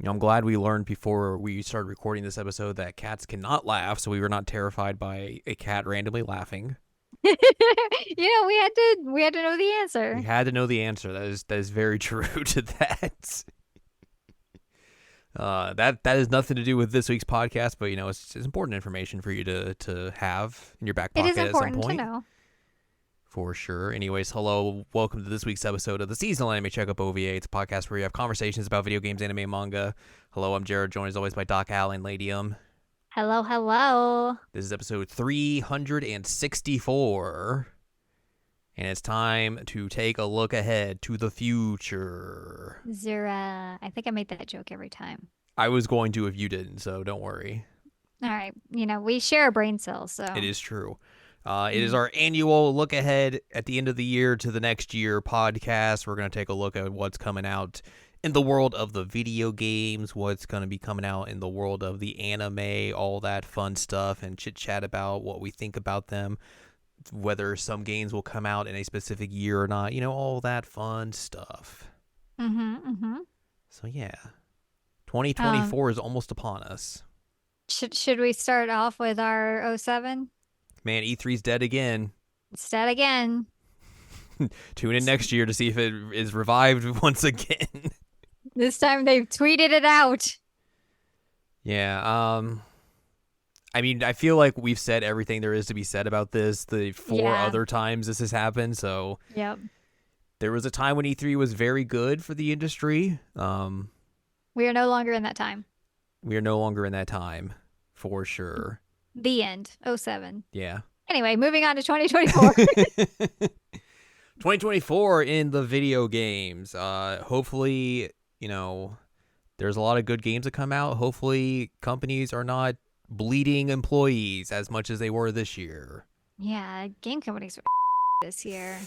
I'm glad we learned before we started recording this episode that cats cannot laugh, so we were not terrified by a cat randomly laughing. We had to know the We answer. had to know the answer. That is very true to that. That has nothing to do with this week's podcast, but it's important information for you to have in your back It is pocket at some important to point. know. For sure. Anyways, hello, welcome to this week's episode of the Seasonal Anime Checkup OVA. It's a podcast where you have conversations about video games, anime, and manga. Hello, I'm Jared, joined as always by Doc Allen, Ladium. Hello, hello. This is episode 364, and it's time to take a look ahead to the future. Zura. I think I make that joke every time. I was going to if you didn't, so don't worry. All right. We share a brain cell, so. It is true. It is our annual look ahead at the end of the year to the next year podcast. We're going to take a look at what's coming out in the world of the video games, what's going to be coming out in the world of the anime, all that fun stuff, and chit chat about what we think about them, whether some games will come out in a specific year or not, all that fun stuff. So yeah, 2024 is almost upon us. Should we start off with our '07? Man, E3's dead again. It's dead again. Tune in next year to see if it is revived once again. This time they've tweeted it out. Yeah, I mean, I feel like we've said everything there is to be said about this the four other times this has happened, so Yep. there was a time when E3 was very good for the industry. We are no longer in that time. We are no longer in that time, for sure. The end. '07. Yeah. Anyway, moving on to 2024. 2024 in the video games. Hopefully, there's a lot of good games that come out. Hopefully, companies are not bleeding employees as much as they were this year. Yeah, game companies were this year.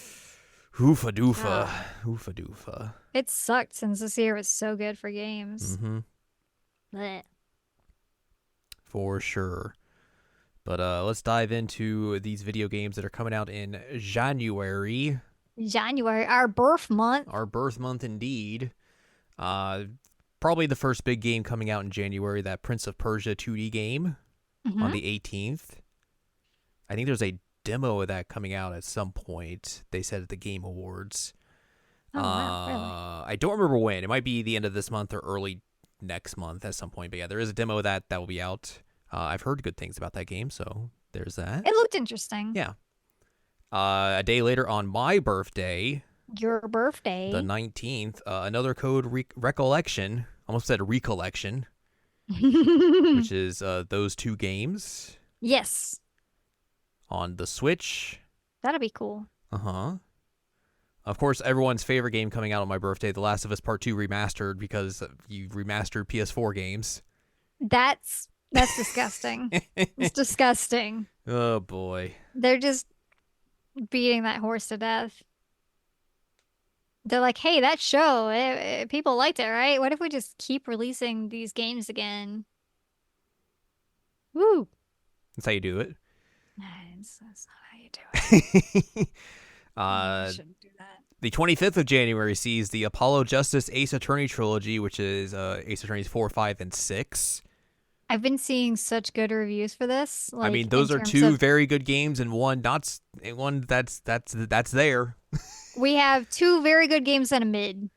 Hoofa doofa. Hoofa doofa. It sucked since this year was so good for games. Mm-hmm. For sure. But let's dive into these video games that are coming out in January. January, our birth month. Our birth month indeed. Probably the first big game coming out in January, that Prince of Persia 2D game on the 18th. I think there's a demo of that coming out at some point, they said at the Game Awards. Oh, wow, really? I don't remember when. It might be the end of this month or early next month at some point. But yeah, there is a demo of that will be out. I've heard good things about that game, so there's that. It looked interesting. Yeah. A day later on my birthday. Your birthday. The 19th. Another Code Recollection. Almost said Recollection. Which is those two games. Yes. On the Switch. That'd be cool. Uh-huh. Of course, everyone's favorite game coming out on my birthday, The Last of Us Part 2 Remastered, because you remastered PS4 games. That's disgusting. It's disgusting. Oh, boy. They're just beating that horse to death. They're like, hey, that show, people liked it, right? What if we just keep releasing these games again? Woo. That's how you do it. That's not how you do it. You shouldn't do that. The 25th of January sees the Apollo Justice Ace Attorney trilogy, which is Ace Attorneys 4, 5, and 6. I've been seeing such good reviews for this. I mean, those are two very good games and one that's there. We have two very good games and a mid.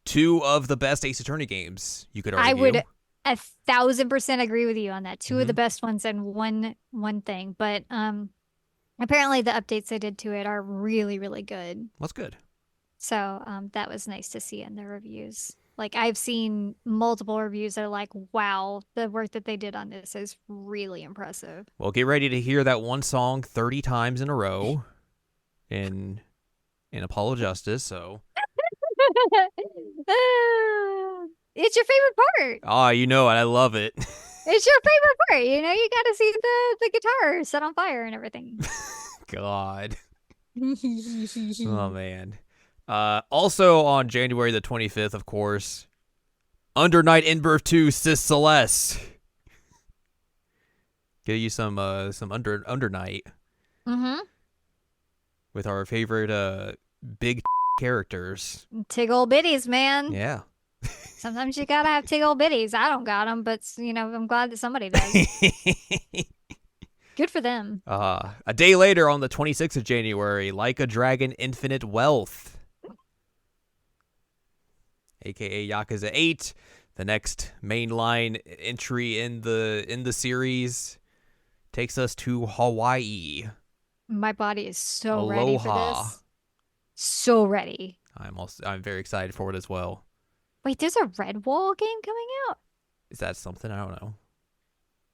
Two of the best Ace Attorney games, you could argue. I would 1,000% agree with you on that. Two of the best ones and one thing. But apparently the updates they did to it are really, really good. That's good. So that was nice to see in the reviews. Like, I've seen multiple reviews that are like, wow, the work that they did on this is really impressive. Well, get ready to hear that one song 30 times in a row in Apollo Justice, so. It's your favorite part. Oh, you know it. I love it. It's your favorite part. You got to see the guitar set on fire and everything. God. Oh, man. Also on January the 25th, of course, Under Night In Birth 2 Sis Celeste. Get you some Under Night. With our favorite big characters. Tiggle bitties, man. Yeah. Sometimes you gotta have tig old bitties. I don't got them, but I'm glad that somebody does. Good for them. A day later, on the 26th of January, Like a Dragon Infinite Wealth, aka Yakuza 8, the next mainline entry in the series, takes us to Hawaii. My body is so ready for Aloha. this. So ready. I'm very excited for it as well. Wait, there's a Redwall game coming out? Is that something? I don't know.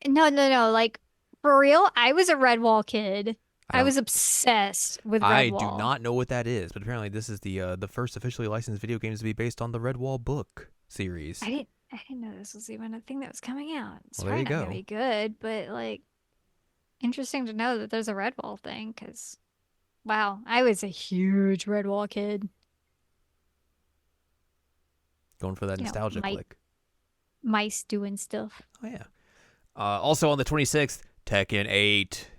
No, no, no. Like, for real, I was a Redwall kid. I I don't. was obsessed with I do Redwall. not know what that is, but apparently this is the first officially licensed video games to be based on the Redwall book series. I didn't know this was even a thing that was coming out. It's Well, there probably you not gonna go. be good, but like interesting to know that there's a Redwall thing, because wow, I was a huge Redwall kid. Going for that You know, nostalgia click. mice doing stuff. Oh yeah. Also on the 26th, Tekken 8.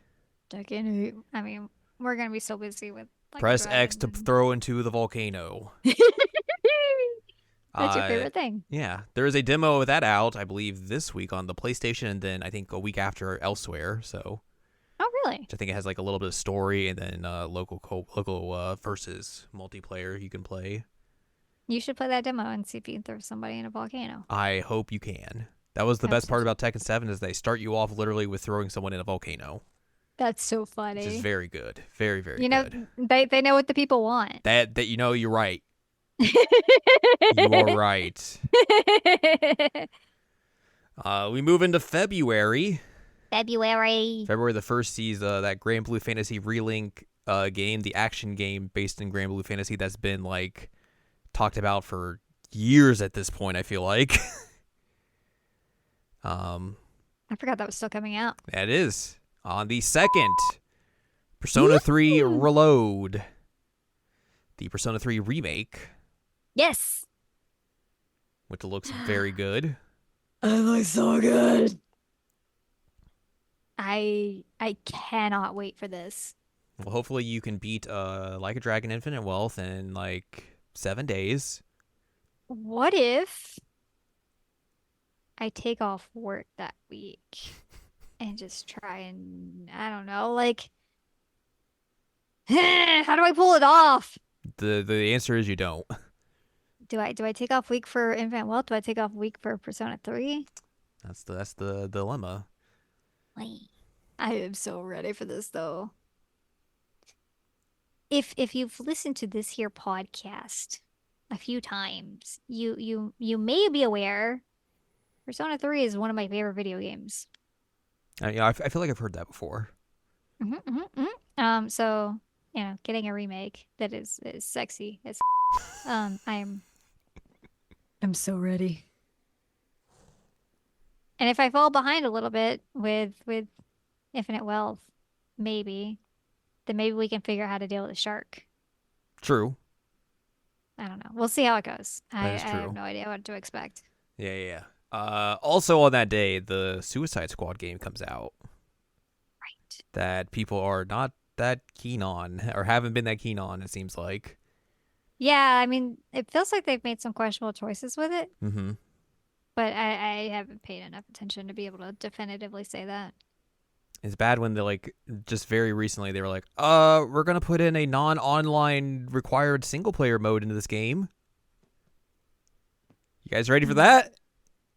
I mean, we're gonna be so busy with like a Press X dragon to throw into the volcano. and that's your Uh, favorite thing. yeah, there is a demo of that out, I believe, this week on the PlayStation, and then I think a week after elsewhere. So, Oh, really? I think it has like a little bit of story, and then local versus multiplayer you can play. You should play that demo and see if you can throw somebody in a volcano. I hope you can. That was the That's best so, part about Tekken 7 is they start you off literally with throwing someone in a volcano, that's so which is funny. very good, very very You know, good. they know what the people want. That you're right. You are right. We move into February. February. February the 1st sees that Grand Blue Fantasy Relink game, the action game based in Grand Blue Fantasy that's been like talked about for years at this point, I feel like. um, I forgot that was still coming out. that is on the 2nd. Persona 3 Woo! Reload. The Persona 3 remake, Yes. which looks very good. It looks so good. I cannot wait for this. Well, hopefully you can beat Like a Dragon Infinite Wealth in like 7 days. What if I take off work that week and just try and I don't know, like how do I pull it off? The answer is you don't. Do I take off week for Infinite Wealth? Do I take off week for Persona 3? That's the dilemma. Wait. I am so ready for this though. If you've listened to this here podcast a few times, you may be aware Persona 3 is one of my favorite video games. I feel like I've heard that before. So getting a remake that is sexy. It's I'm so ready. And if I fall behind a little bit with Infinite Wealth, maybe, then maybe we can figure out how to deal with the shark. True. I don't know. We'll see how it goes. I That is have true. no idea what to expect. Yeah. Also on that day, the Suicide Squad game comes out Right. that people are not that keen on or haven't been that keen on, it seems like. Yeah, I mean, it feels like they've made some questionable choices with it, Mm-hmm. but I haven't paid enough attention to be able to definitively say that. It's bad when they like just very recently they were like, we're gonna put in a non-online required single player mode into this game. You guys ready for Hmm. that?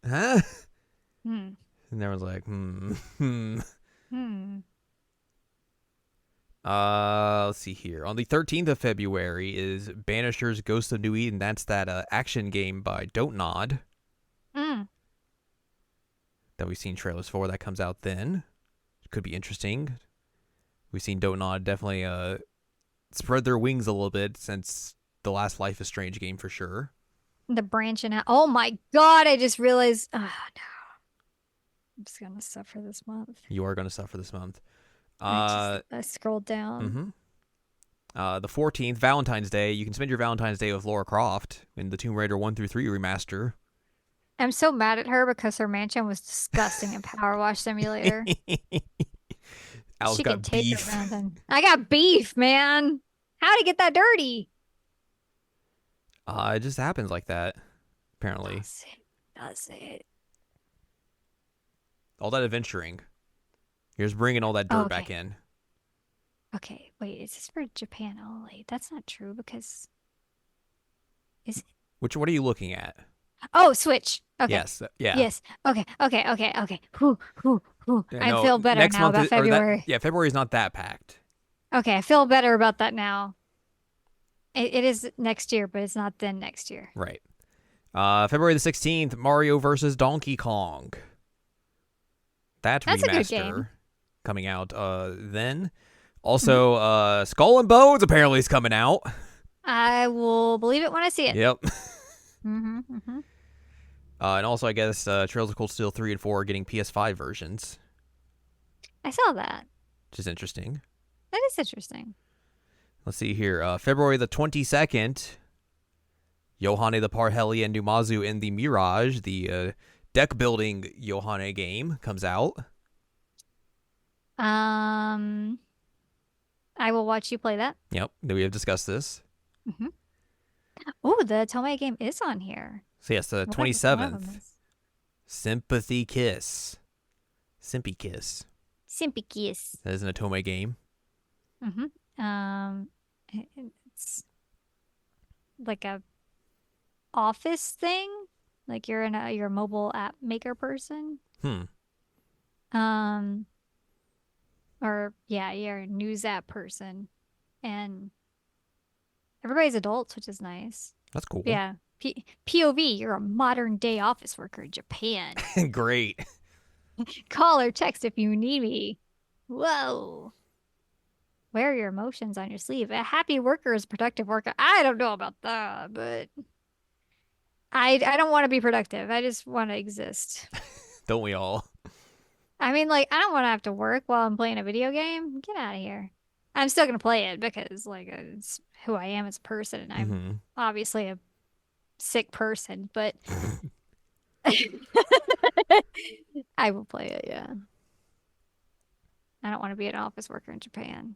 Huh? Hmm. And everyone's like, Hmm. Let's see here. On the 13th of February is Banisher's Ghost of New Eden. That's that action game by Don't Nod Mm. that we've seen trailers for. That comes out then. Could be interesting. We've seen Don't Nod definitely spread their wings a little bit since the last Life is Strange game for sure. The branching out. Oh my God, I just realized. Oh, no. I'm just gonna suffer this month. You are going to suffer this month. I scrolled down. The 14th, Valentine's Day. You can spend your Valentine's Day with Laura Croft in the Tomb Raider 1 through 3 remaster. I'm so mad at her because her mansion was disgusting in Power Wash Simulator. Al's She can got take beef. her mountain. I got beef, man. How'd he get that dirty? It just happens like that. apparently. Does it? Does it? All that adventuring. Here's bringing all that Oh, dirt back okay. in. Okay. Wait, is this for Japan only? That's not true because is it? What are you looking at? Oh, Switch. Okay. Yes, yeah. Yes. Okay. Okay. Okay. Okay. Whew, whew, whew. Yeah, I no, feel better next now month about or that February. yeah, February is not that packed. Okay, I feel better about that now. It is next year, but it's not then next year. Right. February the 16th, Mario versus Donkey Kong. That That's a good game. remaster coming out then. Hmm. Also, Skull and Bones apparently is coming out. I will believe it when I see it. Yep. Hmm. Hmm. And also, I guess Trails of Cold Steel 3 and 4 are getting PS5 versions, I saw that. which is interesting. That is interesting. Let's see here. February the 22nd, Yohane the Parheli and Numazu in the Mirage, the deck building Yohane game, comes out. Um, I will watch you play that. Yep, we have discussed this. Hmm. Oh, the Tomei game is on here. So, yes, the One of them 27th, is Sympathy Kiss. Simpy Kiss. Simpy Kiss. That is an Atome game. Hmm. It's like a office thing. Like you're a mobile app maker person. Hmm, Um, or yeah, you're a news app person, and everybody's adults, which is nice. that's cool. Yeah, POV, you're a modern day office worker in Japan. Great. Call or text if you need me. Whoa. Wear your emotions on your sleeve. A happy worker is a productive worker. I don't know about that, but I don't want to be productive. I just want to exist. Don't we all? I mean, like, I don't want to have to work while I'm playing a video game. Get out of here. I'm still gonna play it because, like, it's who I am as a person, and I'm Mm-hmm. obviously a sick person, but I will play it, yeah. I don't want to be an office worker in Japan.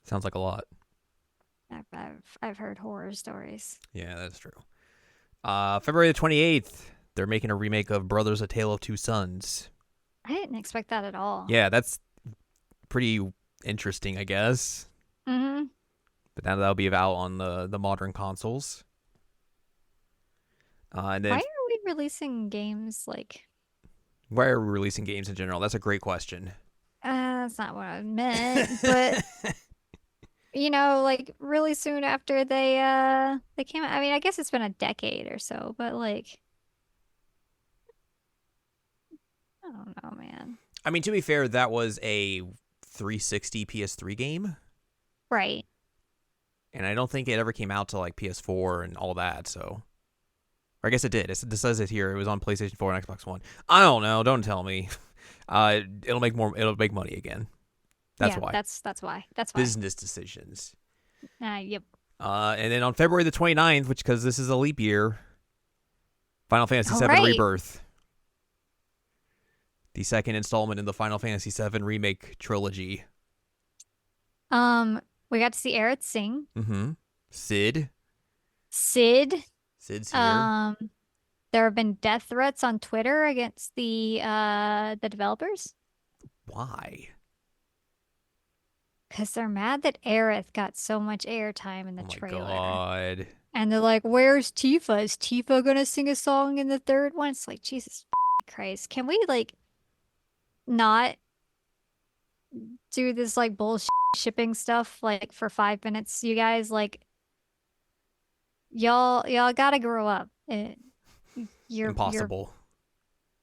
Sounds like a lot. I've heard horror stories. Yeah, that's true. February the 28th, they're making a remake of Brothers: A Tale of Two Sons. I didn't expect that at all. Yeah, that's pretty interesting, I guess. Hmm. But now that'll be out on the modern consoles. And Why then, are we releasing games like why are we releasing games in general? That's a great question. that's not what I meant, but like really soon after they came out. I mean, I guess it's been a decade or so, but like I don't know, man. I mean, to be fair, that was a 360 PS3 game, Right. and I don't think it ever came out to like PS4 and all that. So, or I guess it did. It says it here. It was on PlayStation 4 and Xbox One. I don't know. Don't tell me. It'll make more. It'll make money again. That's Yeah, why. that's why. That's why. Business decisions. Yep. And then on February the 29th, which because this is a leap year, Final Fantasy All VII right. Rebirth, the second installment in the Final Fantasy VII remake trilogy. We got to see Aerith sing. Mm-hmm. Sid. Sid. Sid's here. Um, there have been death threats on Twitter against the developers Why? because they're mad that Aerith got so much airtime in the Oh my trailer. god. And they're like, "Where's Tifa? Is Tifa gonna sing a song in the third one?" It's like, Jesus Christ. Can we like not do this like bullshit shipping stuff like for 5 minutes, you guys? Like y'all gotta grow up. You're Impossible.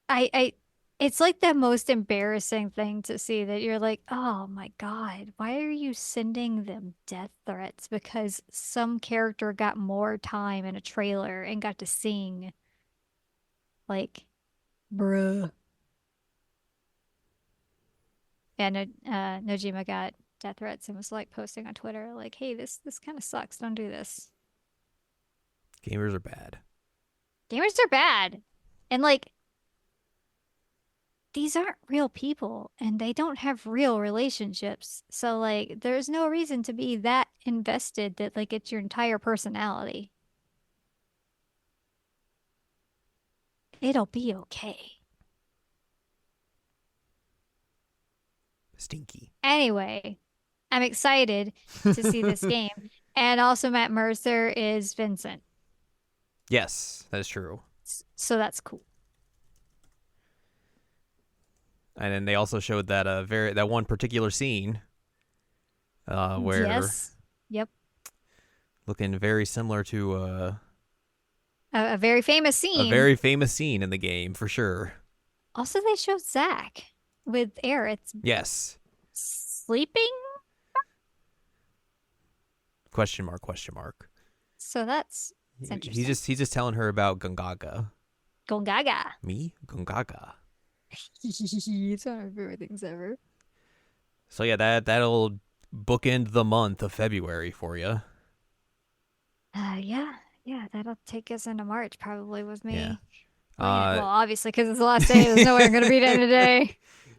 I it's like the most embarrassing thing to see that you're like, oh my God, why are you sending them death threats? Because some character got more time in a trailer and got to sing. Like, bruh. Yeah, no, Nojima got death threats and was like posting on Twitter, like, hey, this kind of sucks. Don't do this. Gamers are bad. Gamers are bad. And like these aren't real people and they don't have real relationships. So like there's no reason to be that invested that like it's your entire personality. It'll be okay. Stinky. Anyway, I'm excited to see this game. And also Matt Mercer is Vincent. Yes, that is true. So that's cool. And then they also showed that that one particular scene where Yes. Yep. looking very similar to A very famous a scene. very famous scene in the game for sure. Also, they showed Zach with Aerith Yes. sleeping. Question mark, question mark. So that's interesting. He's just telling her about Gungaga. Gongaga. Me? Gungaga. It's one of my favorite things ever. So yeah, that'll bookend the month of February for you. Yeah, yeah, that'll take us into March probably with Yeah. me playing it. Uh Well, obviously, because it's the last day. There's no way I'm going to beat it in a day.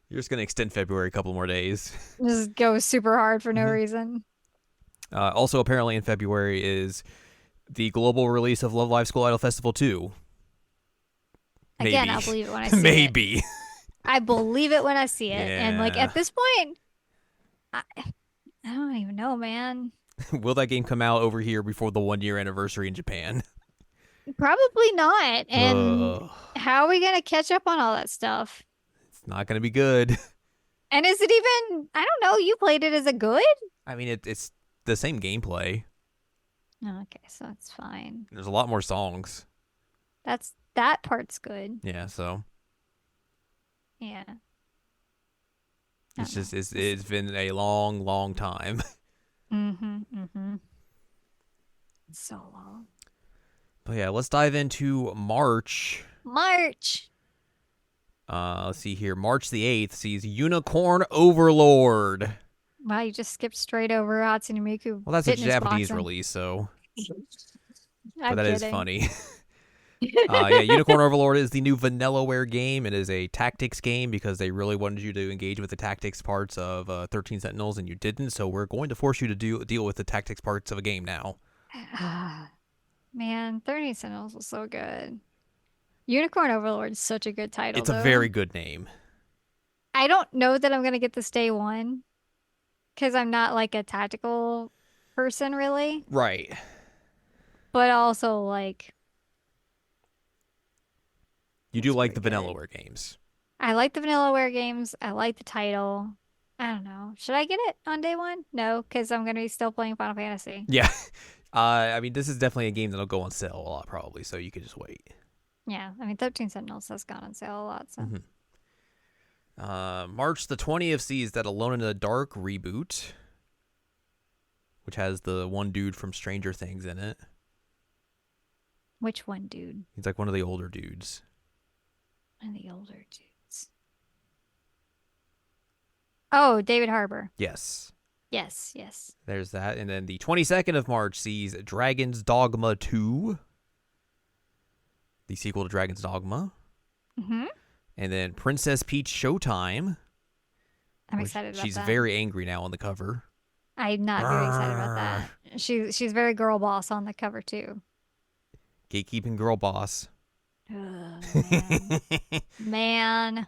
you're just gonna extend February a couple more days. Just go super hard for no Mhm. reason. Also, apparently in February is the global release of Love Live School Idol Festival 2. Again, Maybe. I'll believe it when I see it. Maybe. I believe it when I see it. And like Yeah. at this point, I, I don't even know, man. Will that game come out over here before the 1 year anniversary in Japan? Probably not. And Ugh. how are we going to catch up on all that stuff? It's not gonna be good. And is it even, I don't know, you played it as a good? I mean, it's the same gameplay. Oh, okay, so it's fine. There's a lot more songs. That part's good. Yeah, so Yeah. I it's don't know. just it's been a long, long time. Mm-hmm. So long. But yeah, let's dive into March. March. Let's see here. March the 8th sees Unicorn Overlord. Wow, you just skipped straight over Hatsune Miku Well, that's a fitness Japanese boxing. release, so but I'm that is kidding. funny. Yeah, Unicorn Overlord is the new Vanillaware game. It is a tactics game because they really wanted you to engage with the tactics parts of 13 Sentinels, and you didn't. So we're going to force you to deal with the tactics parts of a game now. Man, 30 Sentinels was so good. Unicorn Overlord is such a good title, It's a very though. good name. I don't know that I'm gonna get this day one because I'm not like a tactical person really, Right. but also like You do it's like the pretty good. Vanillaware games. I like the Vanillaware games. I like the title. I don't know. Should I get it on day one? No, because I'm gonna be still playing Final Fantasy. Yeah. I mean, this is definitely a game that'll go on sale a lot, probably, so you could just wait. Yeah, I mean 13 Sentinels has gone on sale a lot, so. Mm-hmm. March the 20th sees that Alone in the Dark reboot, which has the one dude from Stranger Things in it. Which one, dude? He's like one of the older dudes. One of the older dudes. Oh, David Harbour. Yes. Yes, yes. There's that. And then the 22nd of March sees Dragon's Dogma 2, the sequel to Dragon's Dogma. Mm-hmm. And then Princess Peach Showtime. I'm excited about She's that. very angry now on the cover. I'm not very excited about that. She's very girl boss on the cover too. Gatekeeping girl boss. Oh, man. Man.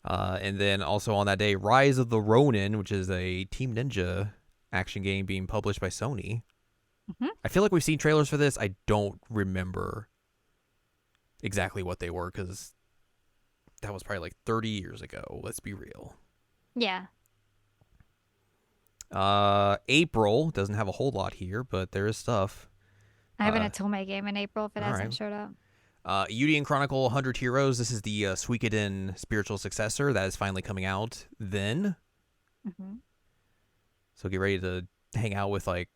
And then also on that day, Rise of the Ronin, which is a Team Ninja action game being published by Sony. Mm-hmm. I feel like we've seen trailers for this. I don't remember exactly what they were because that was probably like 30 years ago. Let's be real. Yeah. April doesn't have a whole lot here, but there is stuff. I have an Atome game in April if it all hasn't right. showed up. Yudian Chronicle 100 Heroes. This is the Suikoden spiritual successor that is finally coming out then. Mm-hmm. So get ready to hang out with like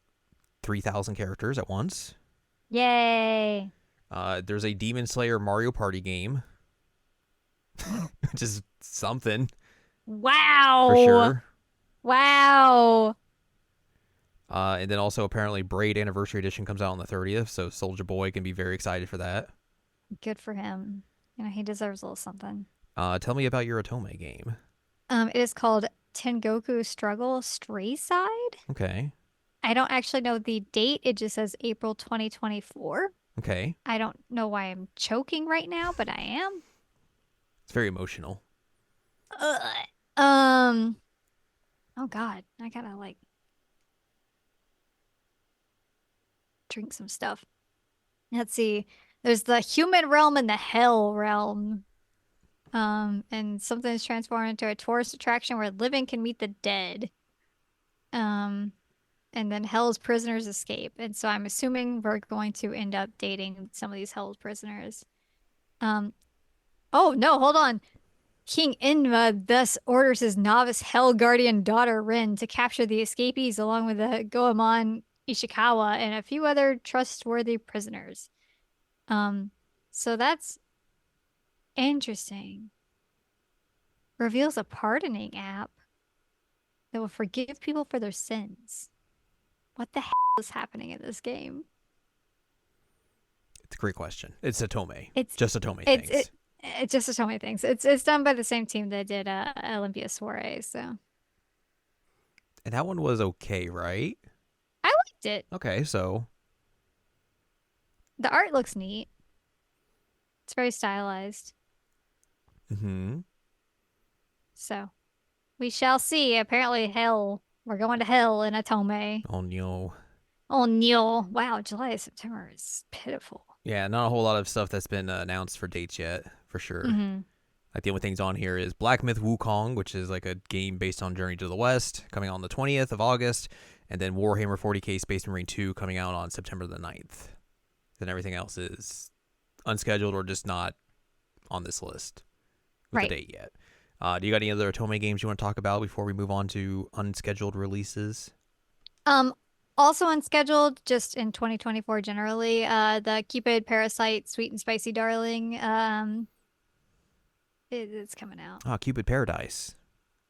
3,000 characters at once. Yay. There's a Demon Slayer Mario Party game, which is something Wow. for sure. Wow. And then also apparently Braid Anniversary Edition comes out on the 30th, so Soldier Boy can be very excited for that. Good for him. You know, he deserves a little something. Tell me about your Otome game. It is called Tengoku Struggle Stray Side. Okay. I don't actually know the date. It just says April 2024. Okay. I don't know why I'm choking right now, but I am. It's very emotional. Ugh. Um, oh God, I gotta like drink some stuff. Let's see. There's the human realm and the hell realm. And something is transformed into a tourist attraction where living can meet the dead. Um, and then hell's prisoners escape. And so I'm assuming we're going to end up dating some of these hell's prisoners. Um, oh no, hold on. King Inma thus orders his novice Hell Guardian daughter Rin to capture the escapees along with the Goemon Ishikawa and a few other trustworthy prisoners. Um, so that's interesting. Reveals a pardoning app that will forgive people for their sins. What the hell is happening in this game? It's a great question. It's Atome. It's Just Atome it's things. it just so many things. It's done by the same team that did Olympia Soiree, so And that one was okay, right? I liked it. Okay, so. The art looks neat. It's very stylized. Hmm. So we shall see. Apparently, hell. We're going to hell in Atome. Oh, no. Oh, Neil. Wow, July and September is pitiful. Yeah, not a whole lot of stuff that's been announced for dates yet, for sure. Mm-hmm. Like the only things on here is Black Myth Wukong, which is like a game based on Journey to the West, coming out on the 20th of August, and then Warhammer 40k Space Marine 2 coming out on September the 9th. Then everything else is unscheduled or just not on this list with a Right. date yet. Do you got any other Otome games you want to talk about before we move on to unscheduled releases? Um, Also unscheduled, just in 2024 generally, the Cupid Parasite Sweet and Spicy Darling, it's coming out. Ah, Cupid Paradise.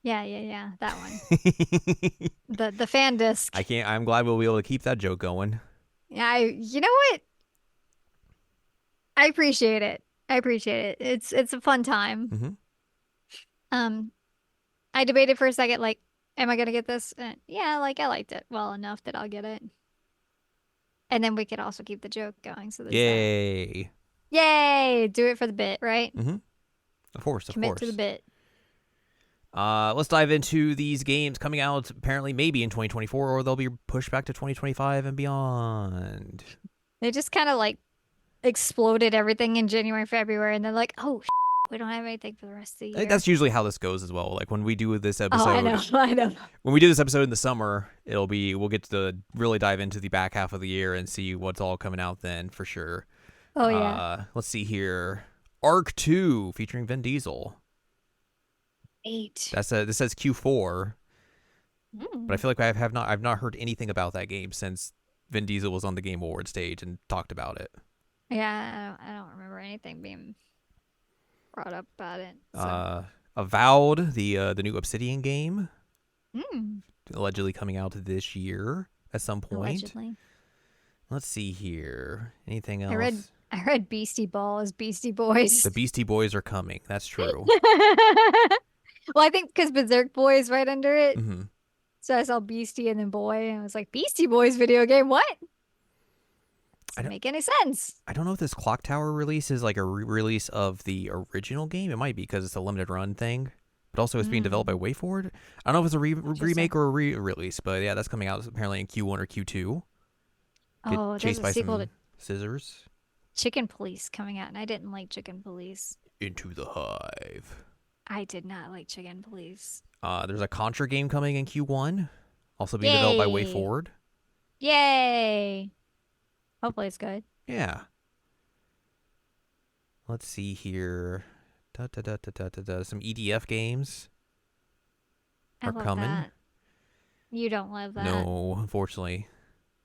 Yeah, that one. I The fan disc. can't. I'm glad we'll be able to keep that joke going. Yeah, you know what? I appreciate it. I appreciate it. It's a fun time. Mm-hmm. Um, I debated for a second, like, am I gonna get this? Yeah, like I liked it well enough that I'll get it. And then we could also keep the joke going, so there's that. Yay. Yay! Do it for the bit, right? Mm-hmm. Of course, of Commit to the course. bit. Let's dive into these games coming out apparently maybe in 2024, or they'll be pushed back to 2025 and beyond. They just kind of like exploded everything in January, February, and they're like, oh, we don't have anything for the rest of the I think year. that's usually how this goes as well. Like when we do this Oh, I episode, know, I know. when we do this episode in the summer, we'll get to really dive into the back half of the year and see what's all coming out then for sure. Oh, yeah. Let's see here. Arc 2 featuring Vin Diesel. 8. This says Q4, but I Mm. feel like I've not heard anything about that game since Vin Diesel was on the Game Awards stage and talked about it. Yeah, I don't remember anything being brought up about it. So, Avowed, the new Obsidian game, mm, allegedly coming out this year at some point. allegedly. Let's see here. Anything else? I read Beastie Ball as Beastie Boys. The Beastie Boys are coming. That's true. Well, I think because Berserk Boy is right under it. Hmm. So I saw Beastie and then Boy, and I was like, Beastie Boys video game? What? I Doesn't don't. make any sense. I don't know if this Clock Tower release is like a re-release of the original game. It might be because it's a limited run thing, but also it's being developed by Mm, WayForward. I don't know if it's a interesting. remake or a re-release, but yeah, that's coming out apparently in Q1 or Q2. Get Oh, there's chased a by sequel some to scissors Chicken Police coming out, and I didn't like Chicken Police. into the hive. I did not like Chicken Police. There's a Contra game coming in Q1, also being developed by Yay! WayForward. Yay! Hopefully it's good. Yeah. Let's see here. Some EDF games I are love coming. that. You don't love that. No, unfortunately.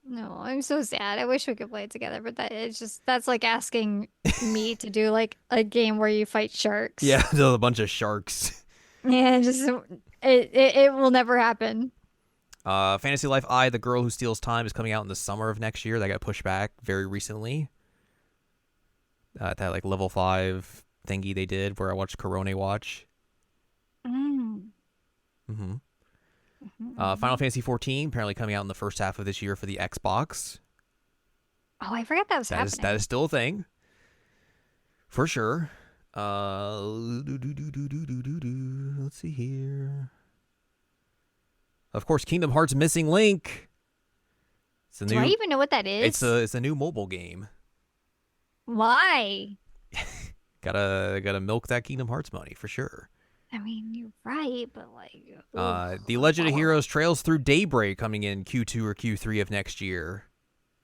No, I'm so sad. I wish we could play it together, but that's like asking me to do like a game where you fight sharks. Yeah, there's a bunch of sharks. Yeah, it will never happen. Fantasy Life I, The Girl Who Steals Time, is coming out in the summer of next year. That got pushed back very recently. That like level 5 thingy they did where I watched Corone watch. Mm. Hmm. Mhm, Final mhm. Fantasy 14 apparently coming out in the first half of this year for the Xbox. Oh, I forgot that was That happening. is still a thing for sure. Let's see here. Of course, Kingdom Hearts Missing Link. It's a Do I new. even know what that is? It's a new mobile game. Why? Gotta milk that Kingdom Hearts money for sure. I mean, you're right, but like, ugh. The Legend of Heroes Trails Through Daybreak coming in Q2 or Q3 of next year,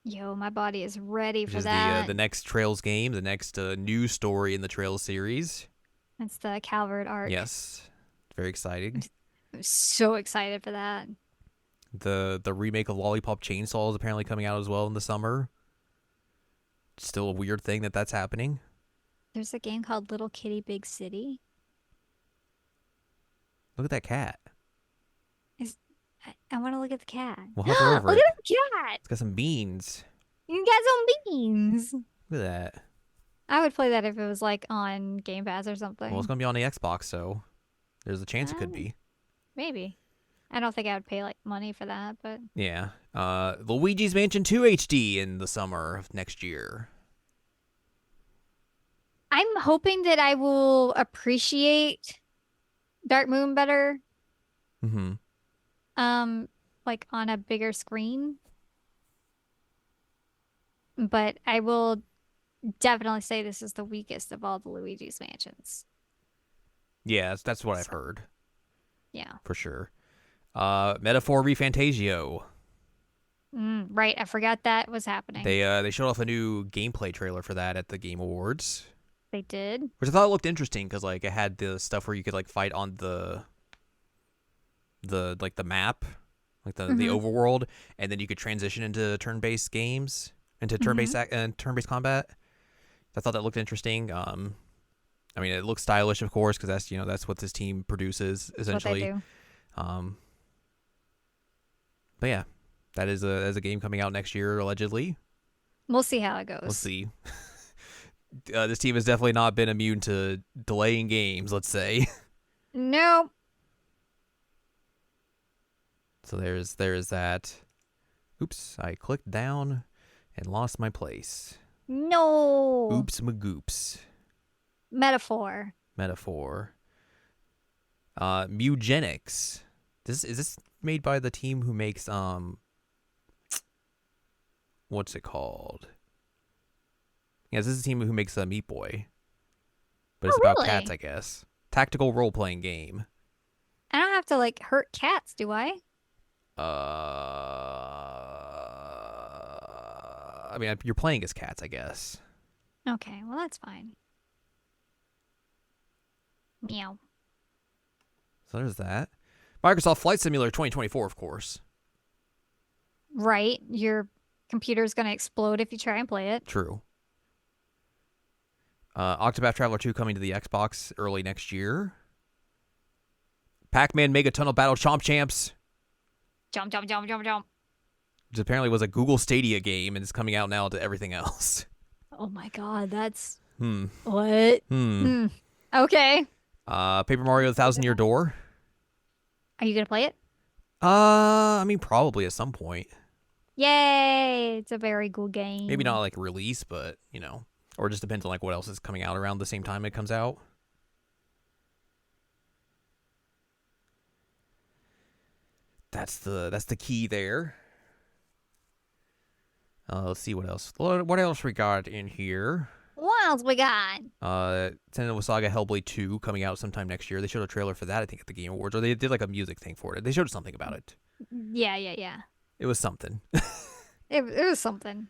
Yo, my body is ready which for is that. the next Trails game, the next new story in the Trails series. It's the Calvert arc. Yes, very exciting. I'm so excited for that. The remake of Lollipop Chainsaw is apparently coming out as well in the summer. Still a weird thing that that's happening. There's a game called Little Kitty Big City. Look at that cat. Is I want to look at the cat. We'll hover Look over at it. the cat. It's got some beans. You got some beans. Look at that. I would play that if it was like on Game Pass or Well, it's something. gonna be on the Xbox, so there's a chance it could Um, be. maybe. I don't think I would pay like money for that, but Yeah. Luigi's Mansion 2 HD in the summer of next year. I'm hoping that I will appreciate Dark Moon better, Mm-hmm. um, like on a bigger screen. But I will definitely say this is the weakest of all the Luigi's Mansions. Yeah, that's what I've So, heard yeah. for sure. Metaphor Refantasio. Right, I forgot that was happening. They showed off a new gameplay trailer for that at the Game Awards, They did. which I thought looked interesting because like it had the stuff where you could like fight on the like the map, like the Mm-hmm. overworld, and then you could transition into turn-based games, into Mm-hmm. turn-based combat. I thought that looked interesting. I mean, it looks stylish, of course, because that's what this team produces That's what they essentially. do. Um, but yeah, that is a game coming out next year allegedly. We'll see how it We'll goes. see. This team has definitely not been immune to delaying games. Let's say. Nope. So there's that. Oops, I clicked down and lost my place. No. Oops, magoops. Metaphor. Metaphor. Mugenics. Is this made by the team who makes what's it called? Yeah, this is the team who makes Meat Boy, but it's Oh, about cats, really? I guess. Tactical role playing game. I don't have to like hurt cats, do I? I mean, you're playing as cats, I guess. Okay, well that's fine. Meow. So there's that. Microsoft Flight Simulator 2024, of course. Right. Your computer's gonna explode if you try and play it. True. Octopath Traveler 2 coming to the Xbox early next year. Pac-Man Mega Tunnel Battle Chomp Champs, Jump, jump, jump, jump, jump. which apparently was a Google Stadia game and is coming out now to everything else. Oh my God, that's Hmm. what? Hmm. Hmm. Okay. Paper Mario: The Thousand Year Door. Are you gonna play it? I mean, probably at some point. Yay! It's a very cool Maybe not game. like release, but or it just depends on like what else is coming out around the same time it comes out. That's the key there. Let's see what else. What else we got in here? What else we got? Senua Saga Hellblade 2 coming out sometime next year. They showed a trailer for that, I think, at the Game Awards, or they did like a music thing for it. They showed something about it. Yeah, yeah, yeah. It was something. It was something.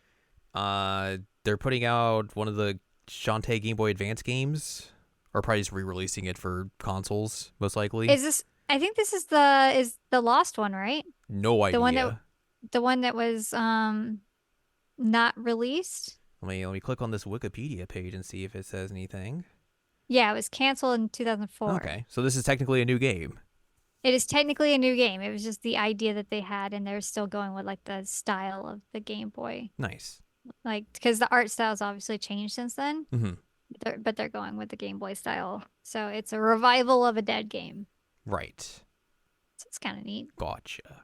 They're putting out one of the Shantae Game Boy Advance games, or probably just re-releasing it for consoles, most likely. Is this? I think this is the lost one, right? No The one that idea. the one that was not released. Let me click on this Wikipedia page and see if it says anything. Yeah, it was canceled in 2004. Okay, so this is technically a new game. It is technically a new game. It was just the idea that they had, and they're still going with like the style of the Game Boy. Nice. Like, because the art style's obviously changed since then, Mm-hmm. but they're going with the Game Boy style. So it's a revival of a dead game. Right. So it's kind of neat. Gotcha.